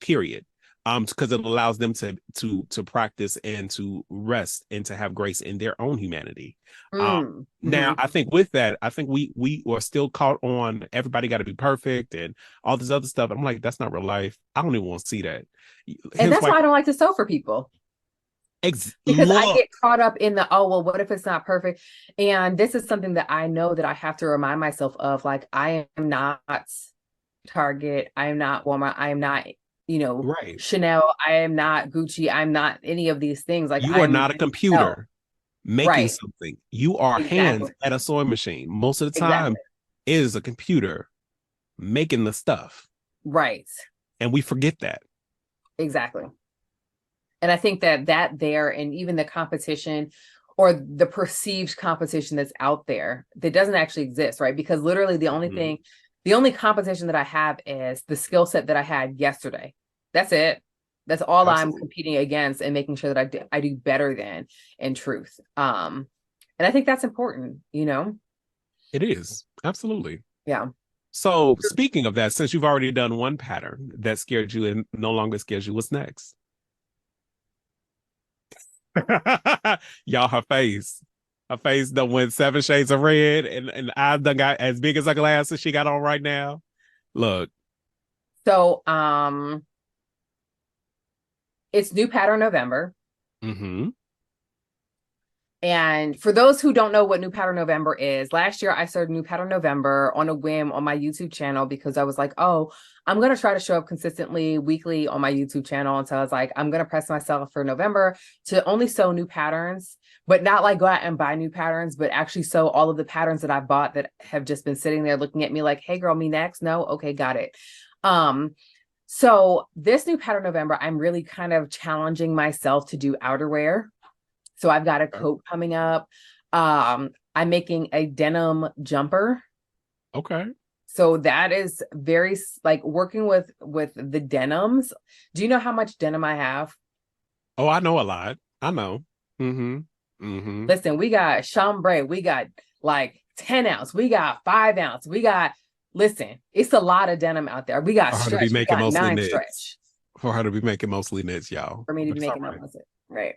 period. Because it allows them to practice and to rest and to have grace in their own humanity. Now, Mhm. I think with that, I think we are still caught on everybody got to be perfect and all this other stuff. I'm like, that's not real life. I don't even want to see that. And Hence that's why, why I don't like to sew for people, because I look, get caught up in the, oh, well, what if it's not perfect? And this is something that I know that I have to remind myself of. Like, I am not Target. I am not Walmart. I am not, right. Chanel. I am not Gucci. I'm not any of these things. Like, You are I'm not a myself. computer making Right. something. You are hands Exactly. at a sewing machine. Most of the time, Exactly. it is a computer making the stuff. Right. And we forget that. Exactly. And I think that there, and even the competition or the perceived competition that's out there that doesn't actually exist, right? Because literally Mhm. the only competition that I have is the skill set that I had yesterday. That's it. That's all I'm Absolutely. competing against and making sure that I do better than, in truth. And I think that's important, It is. Absolutely. Yeah. So, speaking of that, since you've already done one pattern that scared you and no longer scares you, what's next? Y'all, her face. Her face done went 7 shades of red, and I done got as big as her glasses she got on right now. Look. So it's New Pattern November. Mm-hmm. And for those who don't know what New Pattern November is, last year I started New Pattern November on a whim on my YouTube channel, because I was like, oh, I'm going to try to show up consistently weekly on my YouTube channel. And so I was like, I'm going to press myself for November to only sew new patterns, but not like go out and buy new patterns, but actually sew all of the patterns that I bought that have just been sitting there looking at me like, hey girl, me next. No. Okay. Got it. So this New Pattern November, I'm really kind of challenging myself to do outerwear. So I've got a coat coming up. I'm making a denim jumper. Okay. So that is very like working with the denims. Do you know how much denim I have? Oh, I know a lot. I know. Mm-hmm. Mm-hmm. Listen, we got chambray, we got like 10 ounce, we got 5 ounce, listen, it's a lot of denim out there. We got For her to be stretch, we making got mostly 9 knits. stretch For her to be making mostly knits, y'all. for me to But be it's all making right. them. Right.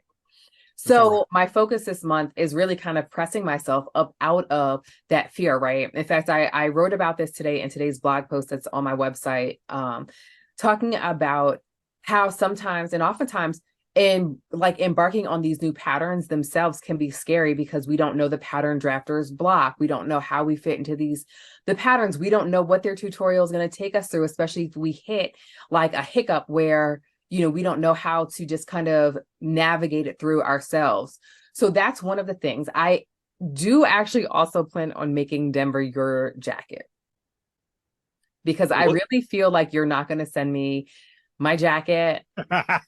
It's all right. So my focus this month is really kind of pressing myself up out of that fear, right? In fact, I wrote about this today in today's blog post that's on my website, talking about how sometimes and oftentimes in like embarking on these new patterns themselves can be scary, because we don't know the pattern drafter's block. We don't know how we fit into the patterns. We don't know what their tutorial is going to take us through, especially if we hit like a hiccup where we don't know how to just kind of navigate it through ourselves. So that's one of the things. I do actually also plan on making Denver your jacket, because I What? really feel like you're not going to send me my jacket.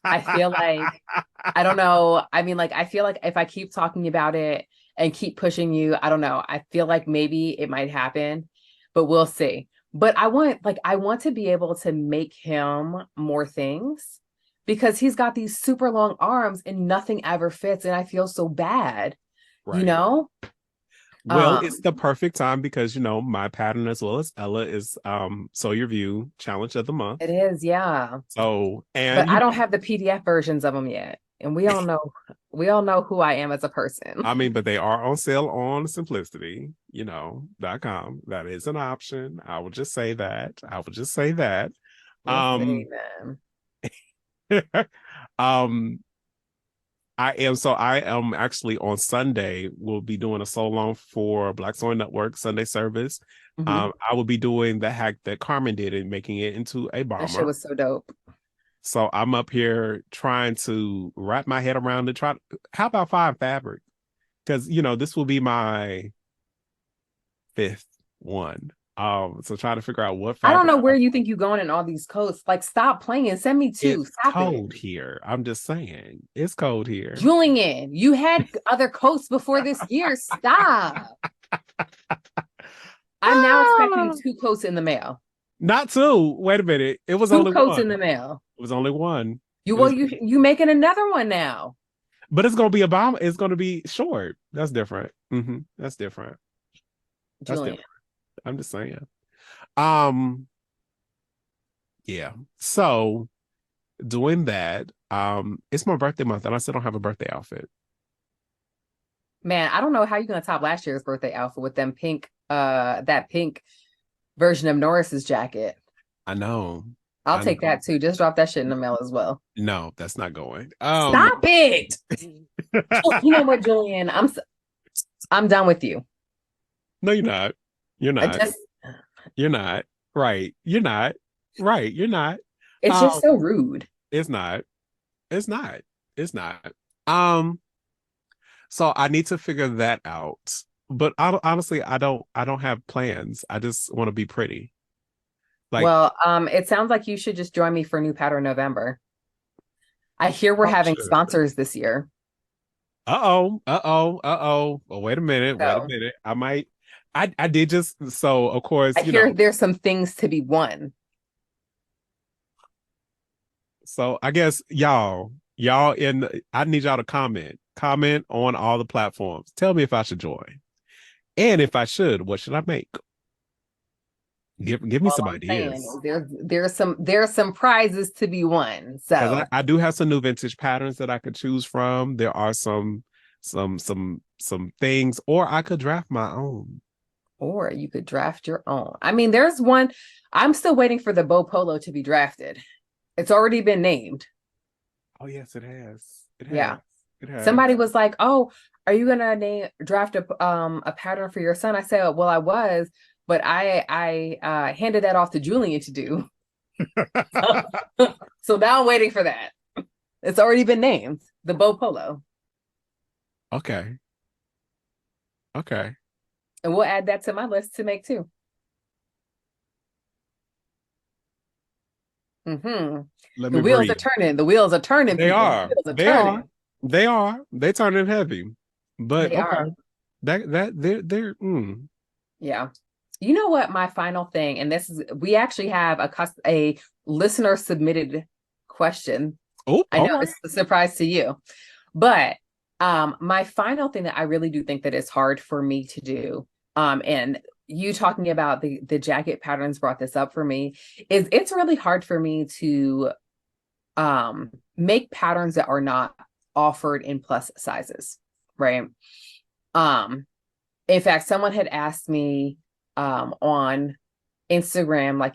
I feel like, I don't know. I mean, like, I feel like if I keep talking about it and keep pushing you, I don't know. I feel like maybe it might happen, but we'll see. But I want to be able to make him more things, because he's got these super long arms and nothing ever fits. And I feel so bad, you Right. know? Well, it's Um, the perfect time because my pattern as well as Ella is So Your View Challenge of the Month. it is, yeah. So, But and I don't have the PDF versions of them yet. And we all know who I am as a person. I mean, but they are on sale on simplicity.com. That is an option. I will just say that. I will just say that. We'll see, Um man. um I am actually on Sunday. We'll be doing a so long for Black Soil Network Sunday service. Mhm. I will be doing the hack that Carmen did and making it into a That shit bomber. was so dope. So I'm up here trying to wrap my head around it. How about find fabric? Because this will be my fifth one. So trying to figure out what I don't fabric. know where you think you're going in all these coats. Like, stop playing. Send me two. It's Stop it. cold here. I'm just saying, it's cold here. Julian, you had other coats before this year. Stop. I'm now expecting Ah, two coats in the mail. not two. Wait a minute. It was Two only coats one. in the mail. It was only one. You It well, was, you making another one now, but it's gonna be a bomb. It's gonna be short. That's different. That's different. That's Julian. different. I'm just saying. Um, yeah. So doing that. It's my birthday month, and I still don't have a birthday outfit. Man, I don't know how you're gonna top last year's birthday outfit with them pink, that pink version of Norris's jacket. I know. I'll I know. take that too. Just drop that shit in the mail as well. No, that's not going. Stop it. You know what, Julian? I'm done with you. No, you're not. You're I not. just You're not. Right. You're not. Right. You're not. It's Um, just so rude. it's not. It's not. It's not. Um, so I need to figure that out. But honestly, I don't have plans. I just want to be pretty. Like, Well, it sounds like you should just join me for New Pattern November. I hear we're probably having should. sponsors this year. Uh-oh. Uh-oh. Uh-oh. Well, wait a minute. Wait a So minute. I did just so of course, I hear there's some things to be won. so I guess I need y'all to comment on all the platforms. Tell me if I should join, and if I should, what should I make? Give me All some I'm saying ideas, is there's some prizes to be won. because So, I do have some new vintage patterns that I could choose from. There are some things, or I could draft my own. or you could draft your own. I mean, there's one. I'm still waiting for the Bo Polo to be drafted. It's already been named. Oh yes, it has. It has. Yeah. It has. Somebody was like, "Oh, are you gonna draft a pattern for your son?" I said, "Well, I was, but I handed that off to Julian to do." So now I'm waiting for that. It's already been named, the Bo Polo, Okay. Okay. and we'll add that to my list to make too. Mm-hmm. Let The me wheels are breathe. turning. The wheels are turning, They people. The are. wheels are They are. turning. They are. They turning heavy. But They okay. are. That they're Yeah. You know what? My final thing, and this is, we actually have a listener submitted question. Oh, I know all right. it's a surprise to you, but my final thing that I really do think that is hard for me to do, and you talking about the jacket patterns brought this up for me, is it's really hard for me to make patterns that are not offered in plus sizes, right? Um, in fact, someone had asked me on Instagram, like,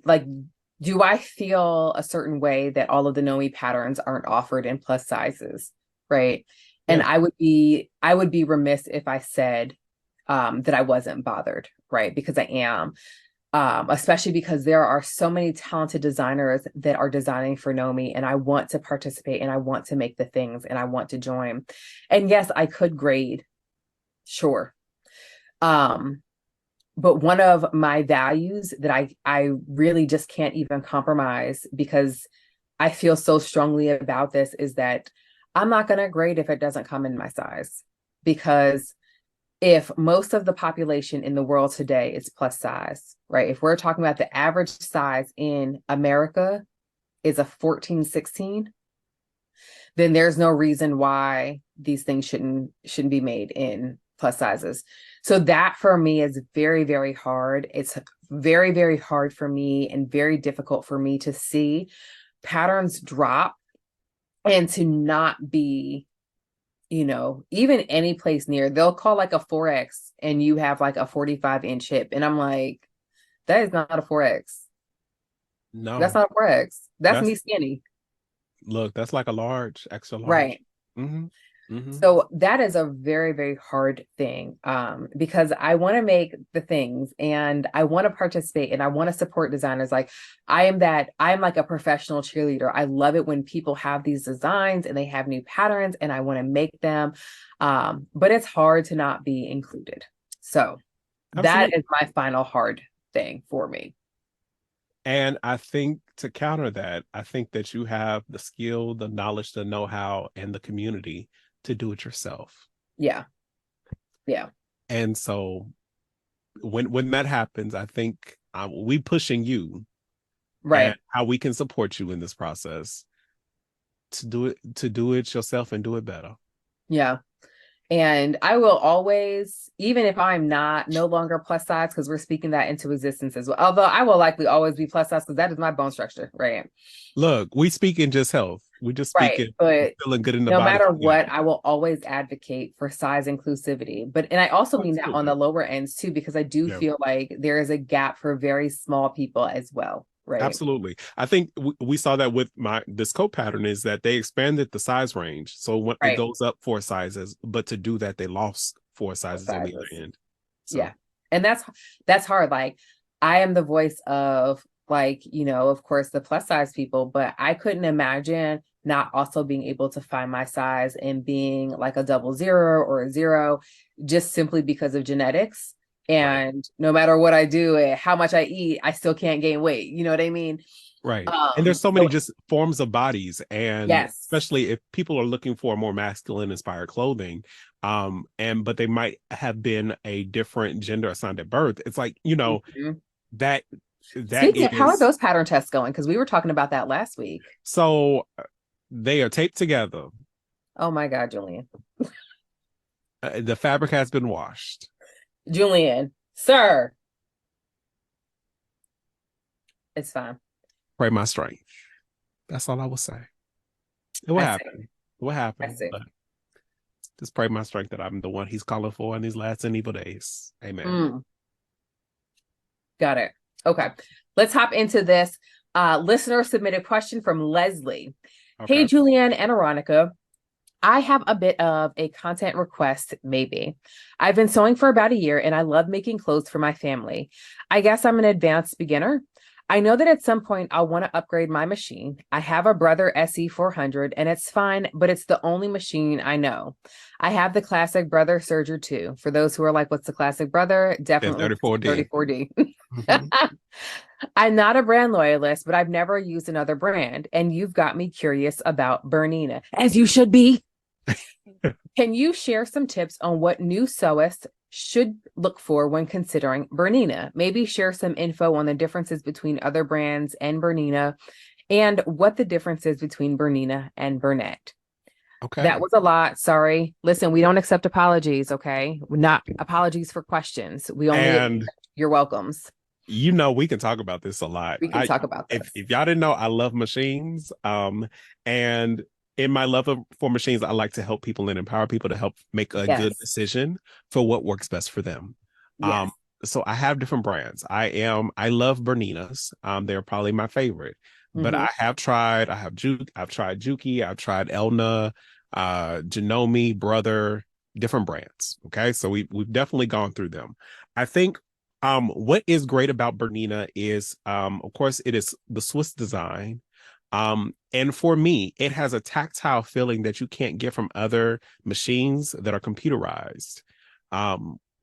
like, do I feel a certain way that all of the Noe patterns aren't offered in plus sizes, right? And Yeah. I would be remiss if I said that I wasn't bothered, right? Because I am. Especially because there are so many talented designers that are designing for Nomi, and I want to participate and I want to make the things and I want to join. And yes, I could grade, sure. Um, but one of my values that I really just can't even compromise because I feel so strongly about this is that I'm not going to grade if it doesn't come in my size. Because if most of the population in the world today is plus size, right? If we're talking about the average size in America is a 14, 16, then there's no reason why these things shouldn't be made in plus sizes. So that for me is very, very hard. It's very, very hard for me and very difficult for me to see patterns drop and to not be, even any place near. They'll call like a 4X and you have like a 45-inch hip. And I'm like, that is not a 4X. That's No, not a 4X. That's that's me skinny. look, that's like a large, extra large. Right. Mm-hmm. Mm-hmm. So that is a very, very hard thing, because I want to make the things and I want to participate and I want to support designers. Like I'm like a professional cheerleader. I love it when people have these designs and they have new patterns and I want to make them. But it's hard to not be included. So that Absolutely. is my final hard thing for me. And I think to counter that, I think that you have the skill, the knowledge, the know-how, and the community to do it yourself. Yeah. Yeah. And so when that happens, I think we pushing you and Right. how we can support you in this process to do it yourself and do it better. Yeah. And I will always, even if I'm not no longer plus size, because we're speaking that into existence as well. Although I will likely always be plus size because that is my bone structure, right? Look, we speak in just health. We just speak Right. in But feeling good in the no body. matter Yeah, what, I will always advocate for size inclusivity. And I also mean that on absolutely. the lower ends too, because I do Yeah. feel like there is a gap for very small people as well, right? Absolutely. I think we saw that with this coat pattern is that they expanded the size range. So when it Right. goes up 4 sizes, but to do that, they lost four Both sizes on the sizes. other end. Yeah. So And that's hard. Like I am the voice of like, of course the plus size people, but I couldn't imagine not also being able to find my size and being like a 00 or a 0 just simply because of genetics. right. And no matter what I do, how much I eat, I still can't gain weight. You know what I mean? Right. And there's so many So just forms of bodies. And yes. especially if people are looking for more masculine inspired clothing, but they might have been a different gender assigned at birth. It's like, Mhm. that that Speaking of, how are is those pattern tests going? Because we were talking about that last week. so they are taped together. Oh my God, Julian. The fabric has been washed. Julian, sir, it's fine. Pray my strength. That's all I will say. It will I see. happen. It will I happen. see. But just pray my strength that I'm the one he's calling for in these last and evil days. Amen. Mm, got it. Okay. Let's hop into this. Listener submitted question from Leslie. Hey, Okay. Julianne and Aaronica. I have a bit of a content request, maybe. I've been sewing for about a year and I love making clothes for my family. I guess I'm an advanced beginner. I know that at some point I'll want to upgrade my machine. I have a Brother SE 400 and it's fine, but it's the only machine I know. I have the classic Brother Surger too. For those who are like, what's the classic Brother? Yeah, Definitely 34D. 34D. Mhm. I'm not a brand loyalist, but I've never used another brand. And you've got me curious about Bernina, as you should be. Can you share some tips on what new sewists should look for when considering Bernina? Maybe share some info on the differences between other brands and Bernina and what the difference is between Bernina and Burnett. That Okay. was a lot. Sorry. Listen, we don't accept apologies, okay? Not apologies for questions. We only And accept your welcomes. we can talk about this a lot. We can I talk about if this. if y'all didn't know, I love machines. And in my love for machines, I like to help people and empower people to help make a good Yes. decision for what works best for them. Yes. Um, so I have different brands. I love Berninas. They're probably my favorite. But Mm-hmm. I've tried Juki, I've tried Elna, Janome, Brother, different brands. Okay. So we've definitely gone through them. I think What is great about Bernina is, of course, it is the Swiss design. And for me, it has a tactile feeling that you can't get from other machines that are computerized,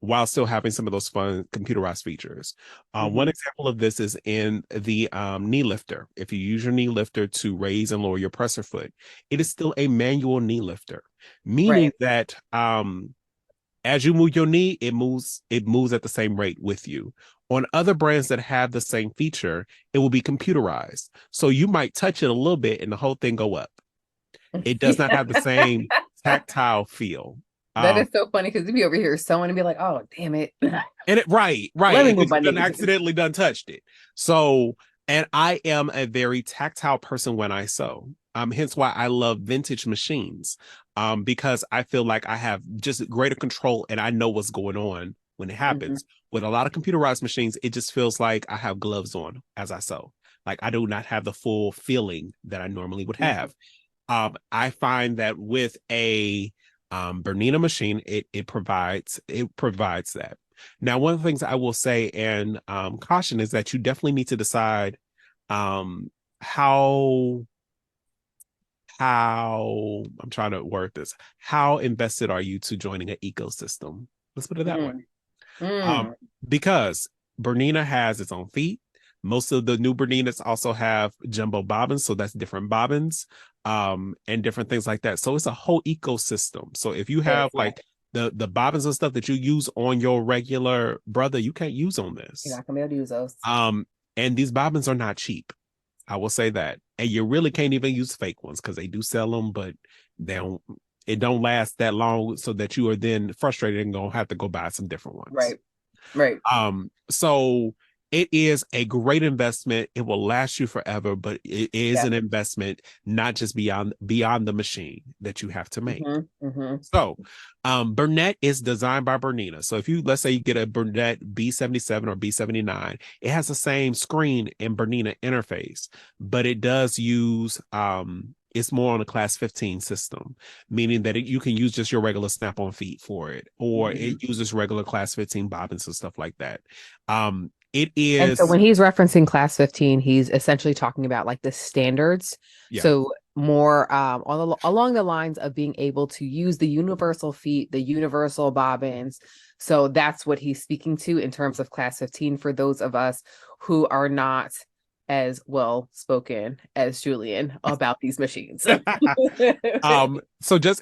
while still having some of those fun computerized features. One Mm-hmm. example of this is in the knee lifter. If you use your knee lifter to raise and lower your presser foot, it is still a manual knee lifter, meaning Right. that as you move your knee, it moves at the same rate with you. On other brands that have the same feature, it will be computerized. So you might touch it a little bit and the whole thing go up. It does not have the same tactile feel. That Um, is so funny because you'd be over here sewing and be like, oh, damn it. and it right, Let right. me And move you my done knees. accidentally done touched it. So, and I am a very tactile person when I sew. Hence why I love vintage machines. Because I feel like I have just greater control and I know what's going on when it Hmm. happens. With a lot of computerized machines, it just feels like I have gloves on as I sew. Like I do not have the full feeling that I normally would Hmm. have. I find that with a Bernina machine, it provides that. Now, one of the things I will say and caution is that you definitely need to decide um, how how I'm trying to word this. How invested are you to joining an ecosystem? Let's put it that way. Mm. Um, Mm. because Bernina has its own feet. Most of the new Berninas also have jumbo bobbins, so that's different bobbins, and different things like that. So it's a whole ecosystem. So if you Yes, have yeah. like the bobbins and stuff that you use on your regular brother, you can't use on You're this. not gonna be able to use those. Um, and these bobbins are not cheap. I will say that. And you really can't even use fake ones because they do sell them, but they don't. It don't last that long, so that you are then frustrated and gonna have to go buy some different ones. Right. Right. So it is a great investment. It will last you forever, but it is Yeah. an investment, not just beyond the machine that you have to make. Hmm. Hmm. So, Burnett is designed by Bernina. So if you, let's say you get a Burnett B77 or B79, it has the same screen and Bernina interface, but it does use, it's more on a class 15 system, meaning that you can use just your regular snap-on feet for it, or Hmm. it uses regular class 15 bobbins and stuff like that. It And so is, when he's referencing class 15, he's essentially talking about like the standards. yeah. So more along the lines of being able to use the universal feet, the universal bobbins. So that's what he's speaking to in terms of class 15 for those of us who are not as well spoken as Julian about these machines. So just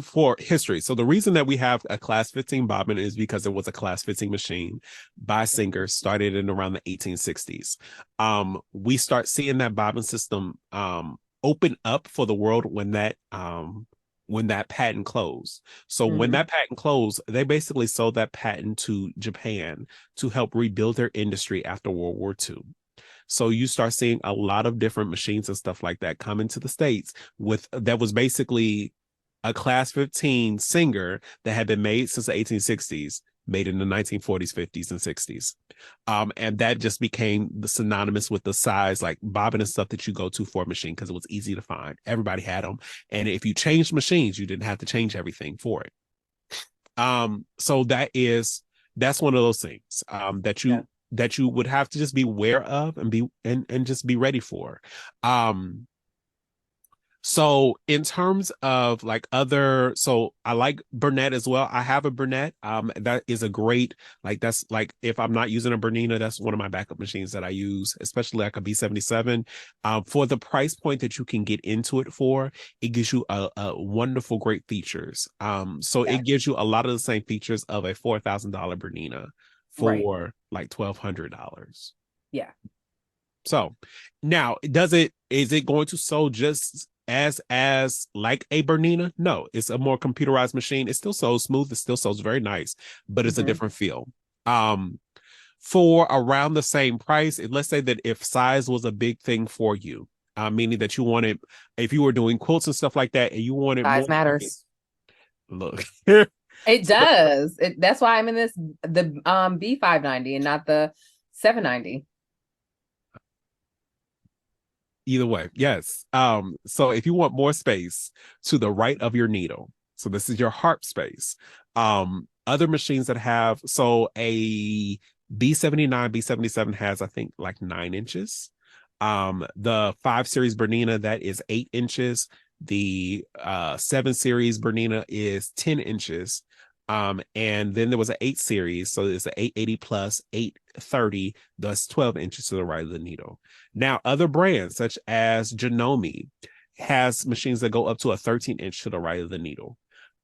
for history. So the reason that we have a class 15 bobbin is because it was a class 15 machine by Singer, started in around the 1860s. We start seeing that bobbin system open up for the world when that patent closed. So when Mhm. that patent closed, they basically sold that patent to Japan to help rebuild their industry after World War II. So you start seeing a lot of different machines and stuff like that come into the States with that was basically a class 15 Singer that had been made since the 1860s, made in the 1940s, 50s, and 60s. And that just became the synonymous with the size, like bobbin and stuff that you go to for a machine because it was easy to find. Everybody had them. And if you changed machines, you didn't have to change everything for it. So that's one of those things Yeah. that you would have to just be aware of and and just be ready for. Um, so in terms of like other, so I like Burnett as well. I have a Burnett. That is a great, like that's like if I'm not using a Bernina, that's one of my backup machines that I use, especially like a B77. For the price point that you can get into it for, it gives you a wonderful, great features. So Yeah. it gives you a lot of the same features of a $4,000 Bernina Right. for like $1,200. Yeah. So now, is it going to sew just as like a Bernina? No, it's a more computerized machine. It still sews smooth. It still sews very nice, but it's a Hmm. different feel. Um, for around the same price, let's say that if size was a big thing for you, meaning that you wanted, if you were doing quilts and stuff like that, and you wanted more Size matters. space, look. It So does. That's why I'm in the B590 and not the 790. either way, yes. So if you want more space to the right of your needle, so this is your harp space. Other machines that have, so a B79, B77 has, I think, like 9 inches. The 5 Series Bernina, that is 8 inches. The 7 Series Bernina is 10 inches. And then there was an 8 series, so it's an 880 plus 830, thus 12 inches to the right of the needle. Now, other brands such as Janome has machines that go up to a 13 inch to the right of the needle.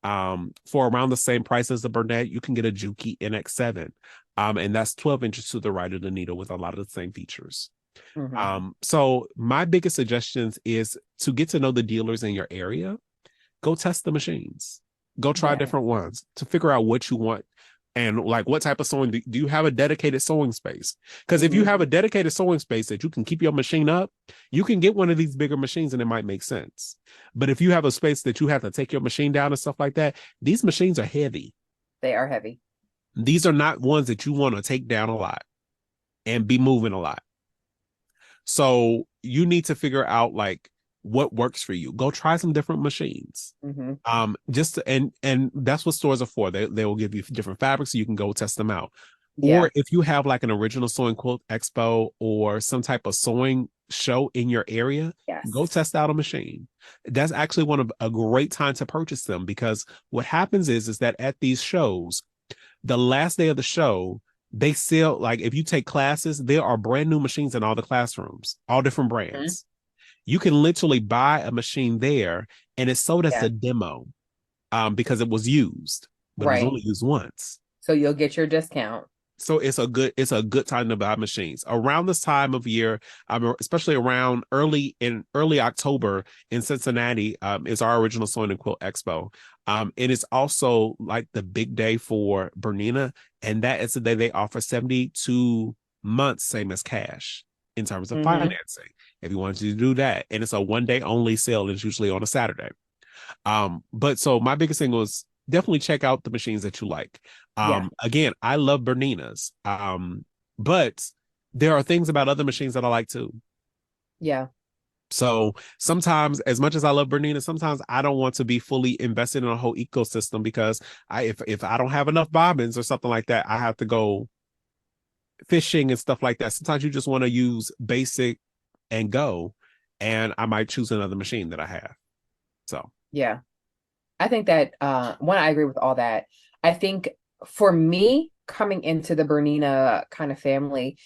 For around the same price as the Burnett, you can get a Juki NX7, and that's 12 inches to the right of the needle with a lot of the same features. Mm-hmm. So my biggest suggestions is to get to know the dealers in your area. Go test the machines. Go try Yeah. different ones to figure out what you want and like what type of sewing. Do you have a dedicated sewing space? Because if you Mm-hmm. have a dedicated sewing space that you can keep your machine up, you can get one of these bigger machines and it might make sense. But if you have a space that you have to take your machine down and stuff like that, these machines are heavy. They are heavy. These are not ones that you want to take down a lot and be moving a lot. So you need to figure out like what works for you. Go try some different machines. Mm-hmm. And that's what stores are for. They will give you different fabrics so you can go test them out. Yeah. Or if you have like an original sewing quilt expo or some type of sewing show in your area, go Yes. test out a machine. That's actually one of a great time to purchase them, because what happens is that at these shows, the last day of the show, they sell, like if you take classes, there are brand new machines in all the classrooms, all different Mm-hmm. brands. You can literally buy a machine there and it's sold as Yeah. a demo, because it was used, but it was Right. only used once. So you'll get your discount. So it's a good time to buy machines around this time of year, especially around early October in Cincinnati. Is our original sewing and quilt expo. It is also like the big day for Bernina, and that is the day they offer 72 months, same as cash in terms of Mm-hmm. financing. If you wanted to do that, and it's a 1 day only sale, it's usually on a Saturday. But so my biggest thing was definitely check out the machines that you like. Yeah. Again, I love Berninas. But there are things about other machines that I like too. Yeah. So sometimes, as much as I love Bernina, sometimes I don't want to be fully invested in a whole ecosystem, because if I don't have enough bobbins or something like that, I have to go fishing and stuff like that. Sometimes you just want to use basic and go, and I might choose another machine that I have. So Yeah. I think that one, I agree with all that. I think for me, coming into the Bernina kind of family,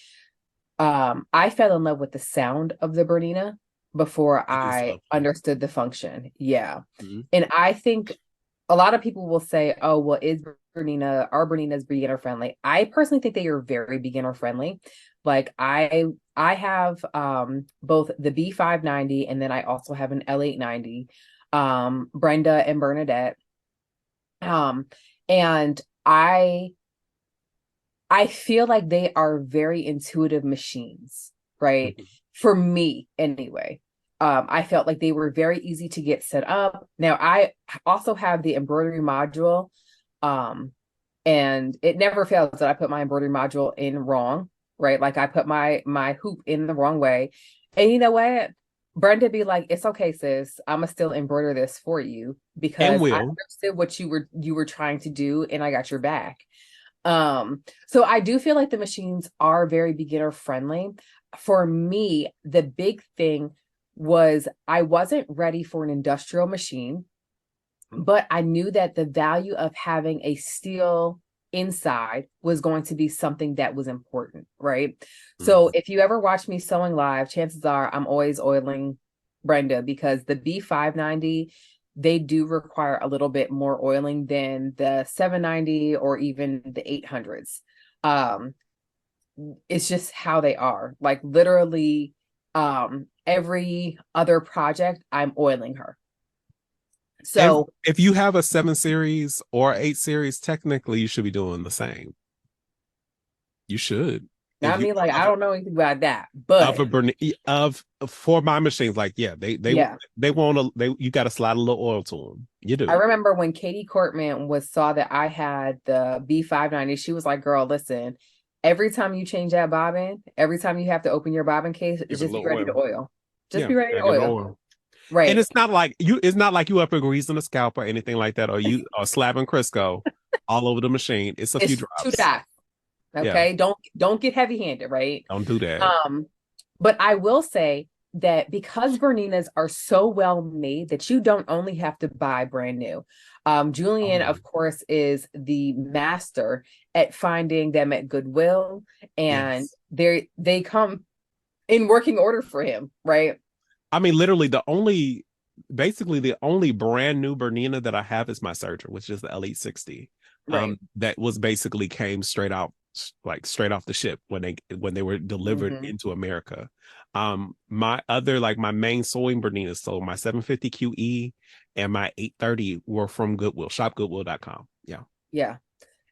I fell in love with the sound of the Bernina before it is I lovely. understood the function. Yeah. Mhm. And I think a lot of people will say, oh, well, are Berninas beginner friendly? I personally think they are very beginner friendly. Like I have both the B590 and then I also have an L890, Brenda and Bernadette. Um, and I feel like they are very intuitive machines, right? Mhm. For me, anyway. I felt like they were very easy to get set up. Now, I also have the embroidery module, and it never fails that I put my embroidery module in wrong, right? Like I put my hoop in the wrong way, and you know what? Brenda be like, "It's okay, sis. I'ma still embroider this for you And because I will. understood what you were trying to do, and I got your back." So I do feel like the machines are very beginner friendly. For me, the big thing was I wasn't ready for an industrial machine, but I knew that the value of having a steel inside was going to be something that was important, right? So Mhm. if you ever watch me sewing live, chances are I'm always oiling Brenda because the B590, they do require a little bit more oiling than the 790 or even the 800s. Um, it's just how they are. Like literally, every other project, I'm oiling her. So If you have a 7 series or 8 series, technically you should be doing the same. You should. If I you mean, like, I of don't know anything about that, of but a burn of for my machines, like yeah, yeah. they want to they you got to slide a little oil to them. You I do. remember when Katie Courtman saw that I had the B590, she was like, girl, listen, every time you change that bobbin, every time you have to open your bobbin case, Give it a just be little ready to oil. oil. Just Yeah, be ready to give it oil. oil. And Right. it's not like you up and greasing a scalp or anything like that, or you or slapping Crisco. all over the machine. It's a few It's two drops. dots. Yeah, Okay. Don't get heavy handed, right? don't do that. Um, but I will say that because Berninas are so well made that you don't only have to buy brand new. Oh Julian, no. of course, is the master at finding them at Goodwill, and Yes. they come in working order for him, right? I mean, literally basically the only brand new Bernina that I have is my Surger, which is the Elite 60. Right. That was basically came straight out, like straight off the ship when they were delivered Mm-hmm. into America. My other like my main sewing Berninas, so my 750 QE and my 830 were from Goodwill, shopgoodwill.com. Yeah. Yeah.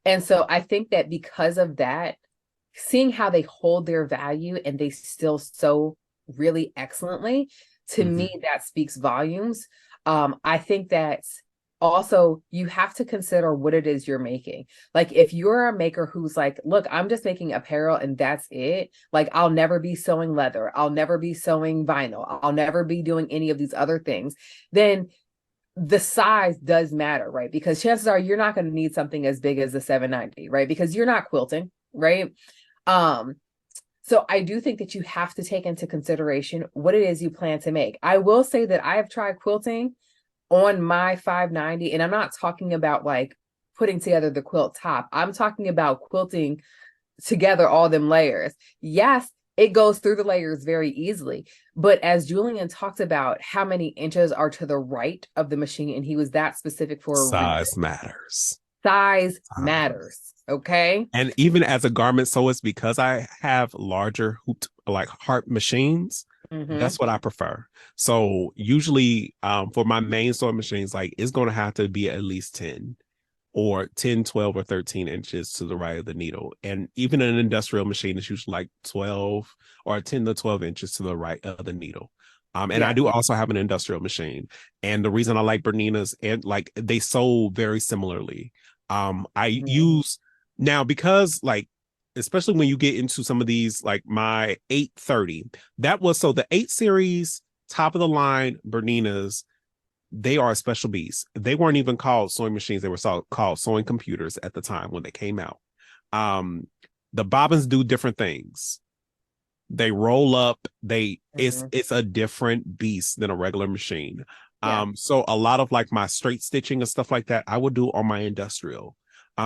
And so I think that because of that, seeing how they hold their value and they still sew really excellently, to Mm-hmm. me, that speaks volumes. I think that also you have to consider what it is you're making. Like if you're a maker who's like, look, I'm just making apparel and that's it. Like I'll never be sewing leather. I'll never be sewing vinyl. I'll never be doing any of these other things. Then the size does matter, right? Because chances are you're not going to need something as big as the 790, right? Because you're not quilting, right? Um, so I do think that you have to take into consideration what it is you plan to make. I will say that I have tried quilting on my 590, and I'm not talking about like putting together the quilt top. I'm talking about quilting together all them layers. Yes, it goes through the layers very easily. But as Julian talked about how many inches are to the right of the machine, and he was that specific for a reason, Size matters. size Size. matters. Okay. And even as a garment sewist, because I have larger hooped like heart machines, Mm-hmm. that's what I prefer. So usually for my main sewing machines, like it's going to have to be at least 10 or 10, 12, or 13 inches to the right of the needle. And even an industrial machine is usually like 12 or 10 to 12 inches to the right of the needle. And I Yeah. do also have an industrial machine. And the reason I like Bernina's and like they sew very similarly. I Mm-hmm. use now because like especially when you get into some of these like my 830, that was so the 8 series top of the line Bernina's, they are a special beast. They weren't even called sewing machines; they were called sewing computers at the time when they came out. Um, the bobbins do different things. They roll up. Mm-hmm. It's a different beast than a regular machine. Yeah. So a lot of like my straight stitching and stuff like that, I would do on my industrial.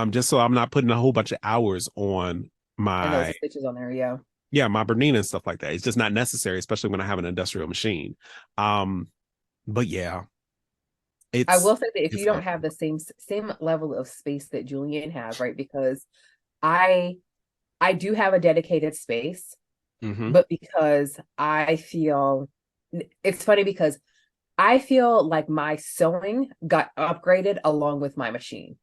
Just so I'm not putting a whole bunch of hours on And those my stitches on there. Yeah. yeah my Bernina and stuff like that. It's just not necessary, especially when I have an industrial machine. Um, but yeah, I it's will say that if you it's don't hard. have the same level of space that Julian has, right? Because I I do have a dedicated space, Mm-hmm. but because I feel it's funny because I feel like my sewing got upgraded along with my machine,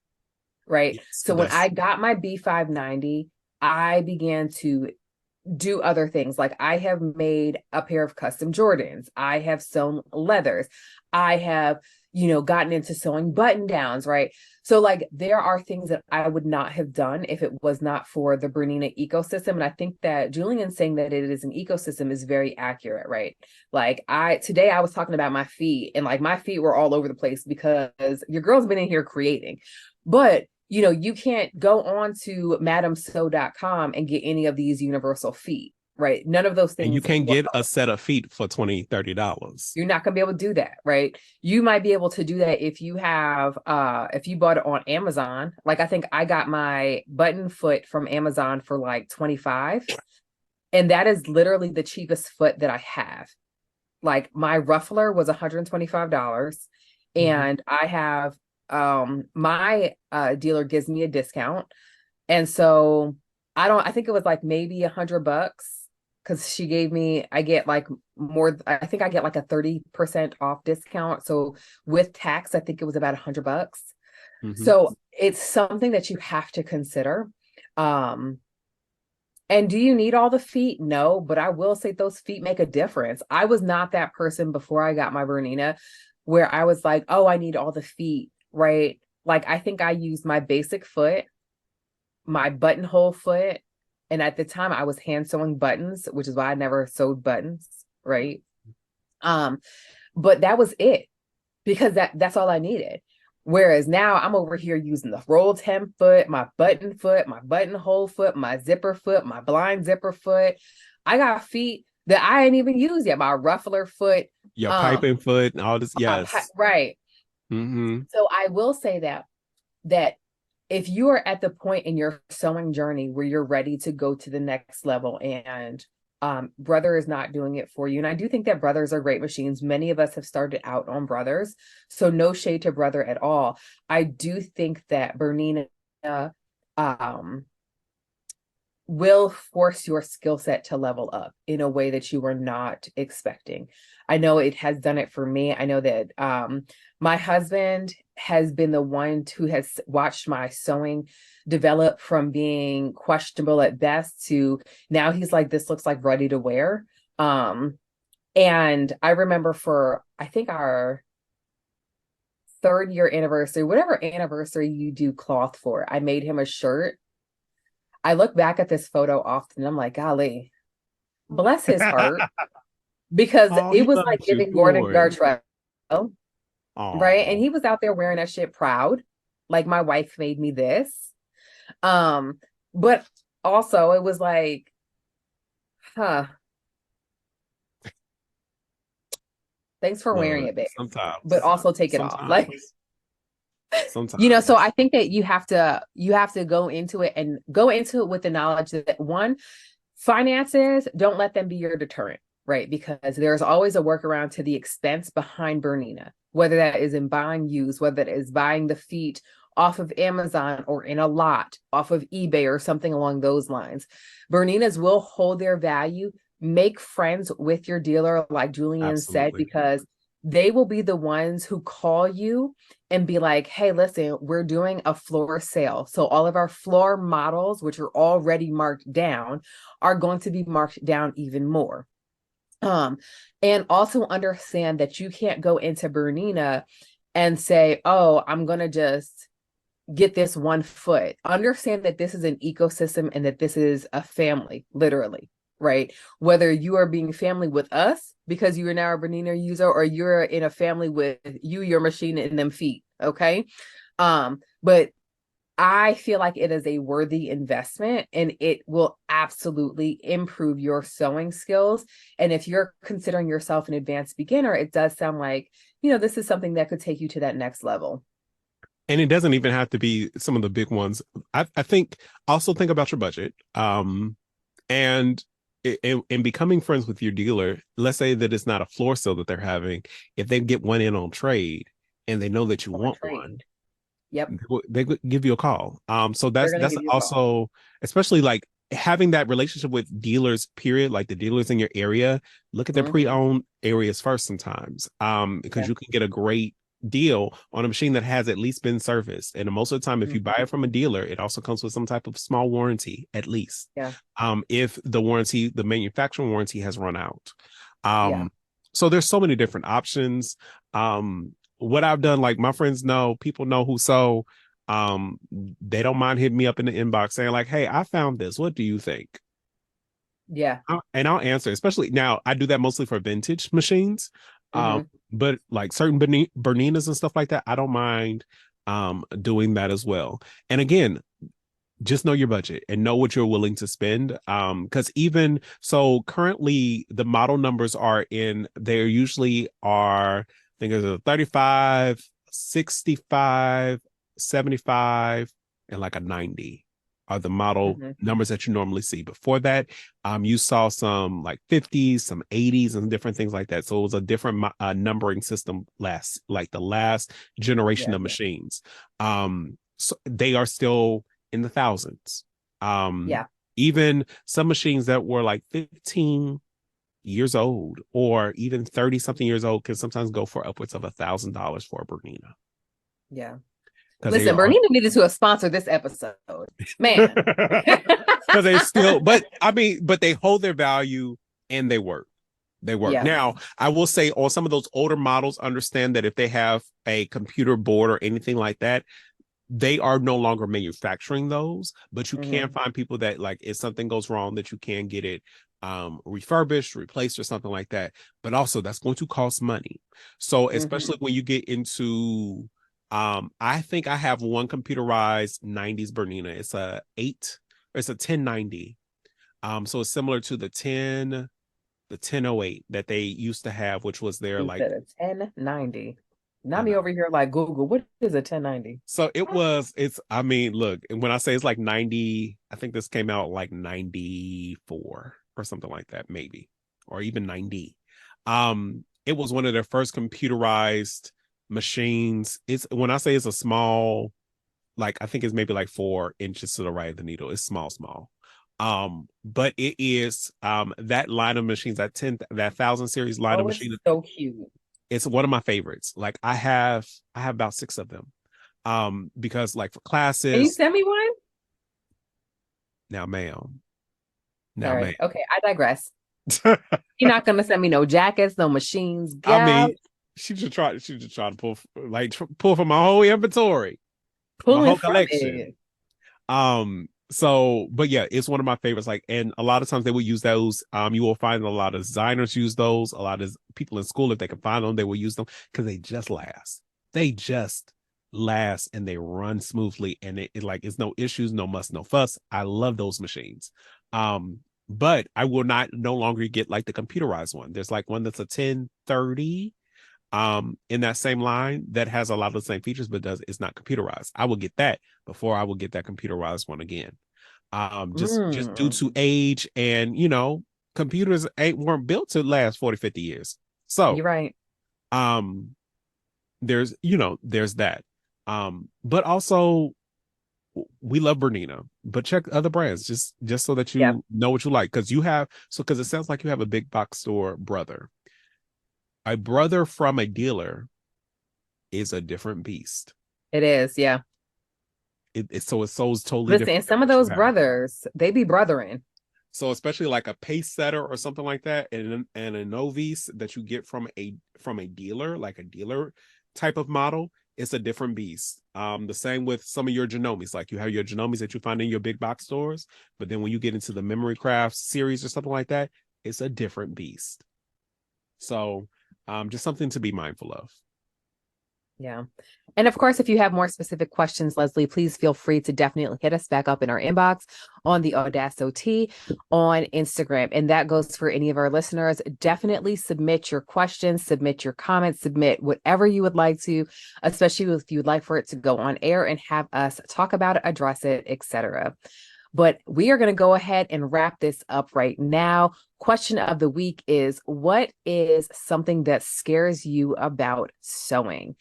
right? Yes, So when that's I got my B590, I began to do other things. Like I have made a pair of custom Jordans. I have sewn leathers. I have, gotten into sewing button downs, right? So like there are things that I would not have done if it was not for the Bernina ecosystem. And I think that Julian saying that it is an ecosystem is very accurate, right? Like today I was talking about my feet and like my feet were all over the place because your girl's been in here creating. But you can't go on to madamsew.com and get any of these universal feet, right? None of those and you things can't work. get a set of feet for $20-$30. You're not going to be able to do that, right? You might be able to do that if you have if you bought it on Amazon. Like I think I got my button foot from Amazon for like 25, and that is literally the cheapest foot that I have. Like my ruffler was $125, Mm-hmm. and I have my dealer gives me a discount. And so I think it was like maybe $100 because she gave me, I get like more, I think I get like a 30% off discount. So with tax, I think it was about $100. Mm-hmm. So it's something that you have to consider. Um, and do you need all the feet? No, but I will say those feet make a difference. I was not that person before I got my Bernina where I was like, oh, I need all the feet, right? Like I think I used my basic foot, my buttonhole foot. And at the time I was hand sewing buttons, which is why I never sewed buttons, right? But that was it because that's all I needed. Whereas now I'm over here using the rolled hem foot, my buttonhole foot, my zipper foot, my blind zipper foot. I got feet that I ain't even used yet. My ruffler foot, Your piping foot and all this. Yes. right. Mm-hmm. So I will say that if you are at the point in your sewing journey where you're ready to go to the next level, and Brother is not doing it for you, and I do think that Brothers are great machines. Many of us have started out on Brothers, so no shade to Brother at all. I do think that Bernina um, will force your skill set to level up in a way that you were not expecting. I know it has done it for me. I know that my husband has been the one who has watched my sewing develop from being questionable at best to now he's like, this looks like ready to wear. And I remember for, I think our 3rd-year anniversary, whatever anniversary you do cloth for, I made him a shirt. I look back at this photo often. I'm like, golly, bless his heart, because Oh, it he was like loves you giving Gordon for it. Gartrell, right? And Oh, he was out there wearing that shit proud, like my wife made me this. But also it was like, huh, thanks for wearing look, it, babe. But sometimes, also take it off. Like, sometimes, so I sometimes. think that you have to go into it with the knowledge that, one, finances, don't let them be your deterrent, right? Because there's always a workaround to the expense behind Bernina, whether that is in buying used, whether that is buying the feet off of Amazon or in a lot off of eBay or something along those lines. Berninas will hold their value. Make friends with your dealer, like Julian said, Absolutely. because they will be the ones who call you and be like, hey, listen, we're doing a floor sale. So all of our floor models, which are already marked down, are going to be marked down even more. And also understand that you can't go into Bernina and say, oh, I'm going to just get this one foot. Understand that this is an ecosystem and that this is a family, literally, right? Whether you are being family with us because you are now a Bernina user, or you're in a family with you, your machine, and them feet, okay? But I feel like it is a worthy investment, and it will absolutely improve your sewing skills. And if you're considering yourself an advanced beginner, it does sound like, this is something that could take you to that next level. And it doesn't even have to be some of the big ones. I think also think about your budget. And in becoming friends with your dealer, let's say that it's not a floor sale that they're having. If they get one in on trade and they know that you On want one, trade. Yep. they could give you a call. So They're that's going to that's give you a call. also, especially like having that relationship with dealers, period, like the dealers in your area. Look at their Mm-hmm. pre-owned areas first sometimes, because Yeah. you can get a great deal on a machine that has at least been serviced. And most of the time, if you buy Mm-hmm. it from a dealer, it also comes with some type of small warranty, at least. Yeah. If the manufacturing warranty has run out. Yeah. So there's so many different options. What I've done, like my friends know, people know who sew. They don't mind hitting me up in the inbox saying, like, hey, I found this. What do you think? Yeah. And I'll answer, especially now. I do that mostly for vintage machines. Mm-hmm. But like certain Berninas and stuff like that, I don't mind doing that as well. And again, just know your budget and know what you're willing to spend. Because even so, currently the model numbers they usually are, I think it's a 35, 65, 75, and like a 90 are the model Mm-hmm. numbers that you normally see. Before that, you saw some like 50s, some 80s, and different things like that. So it was a different numbering system the last generation Yeah. of machines. So they are still in the thousands. Um, Yeah. Even some machines that were like 15 years old or even 30 something years old can sometimes go for upwards of $1,000 for a Bernina. Yeah. Because they Listen, are Bernina needed to have sponsored this episode. Man. because they still, but I mean, but they hold their value and they work. They work. Yeah. Now, I will say on some of those older models, understand that if they have a computer board or anything like that, they are no longer manufacturing those, but you can Mm-hmm. find people that, like, if something goes wrong, that you can get it refurbished, replaced, or something like that. But also that's going to cost money. So Mm-hmm. especially when you get into I think I have one computerized 90s Bernina. It's a 1090. So it's similar to the 1008 that they used to have, which was their You like said a 1090. Not I me know. over here like Google. What is a 1090? So I mean, look, when I say it's like 90, I think this came out like 94 or something like that, maybe, or even 90. It was one of their first computerized machines. It's when I say it's a small, like I think it's maybe like 4 inches to the right of the needle. It's small. But it is that line of machines, that 1000 series line of Oh, it's machines, so cute. it's one of my favorites. Like I have about 6 of them. Because like for Can you classes, send me one? now ma'am, All now right. ma'am. Okay, I digress. You're not gonna send me no jackets, no machines, I gab, mean, she just try to pull from my whole inventory, my pulling whole from collection. it. So but yeah, it's one of my favorites. Like, and a lot of times they will use those. You will find a lot of designers use those. A lot of people in school, if they can find them, they will use them because they just last. They just last and they run smoothly, and it like it's no issues, no muss, no fuss. I love those machines. But I will not no longer get like the computerized one. There's like one that's a 1030 in that same line that has a lot of the same features but does it's not computerized. I will get that before I will get that computerized one again. Just due Mm, to age, and computers ain't weren't built to last 40, 50 years. So you're right. um there's that. But also we love Bernina, but check other brands just so that Yeah, you know what you like, because it sounds like you have a big box store brother. A brother from a dealer is a different beast. it is. Yeah. It's so it's totally Listen, different and than some of what you those have. brothers, they be brothering. So especially like a pace setter or something like that, and a novice that you get from a dealer, like a dealer type of model, it's a different beast. The same with some of your genomes. Like you have your genomes that you find in your big box stores, but then when you get into the memory craft series or something like that, it's a different beast. So just something to be mindful of. Yeah. And of course, if you have more specific questions, Leslie, please feel free to definitely hit us back up in our inbox on the Audacity on Instagram. And that goes for any of our listeners. Definitely submit your questions, submit your comments, submit whatever you would like to, especially if you'd like for it to go on air and have us talk about it, address it, etc. But we are going to go ahead and wrap this up right now. Question of the week is, what is something that scares you about sewing?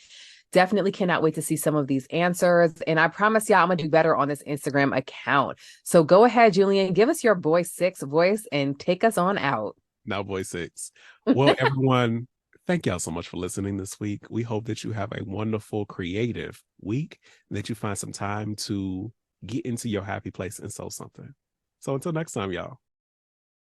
Definitely cannot wait to see some of these answers. And I promise y'all, I'm going to do better on this Instagram account. So go ahead, Julian, give us your boy six voice and take us on out. Now, boy six. Well, everyone, thank y'all so much for listening this week. We hope that you have a wonderful, creative week, and that you find some time to get into your happy place and sew something. So until next time, y'all.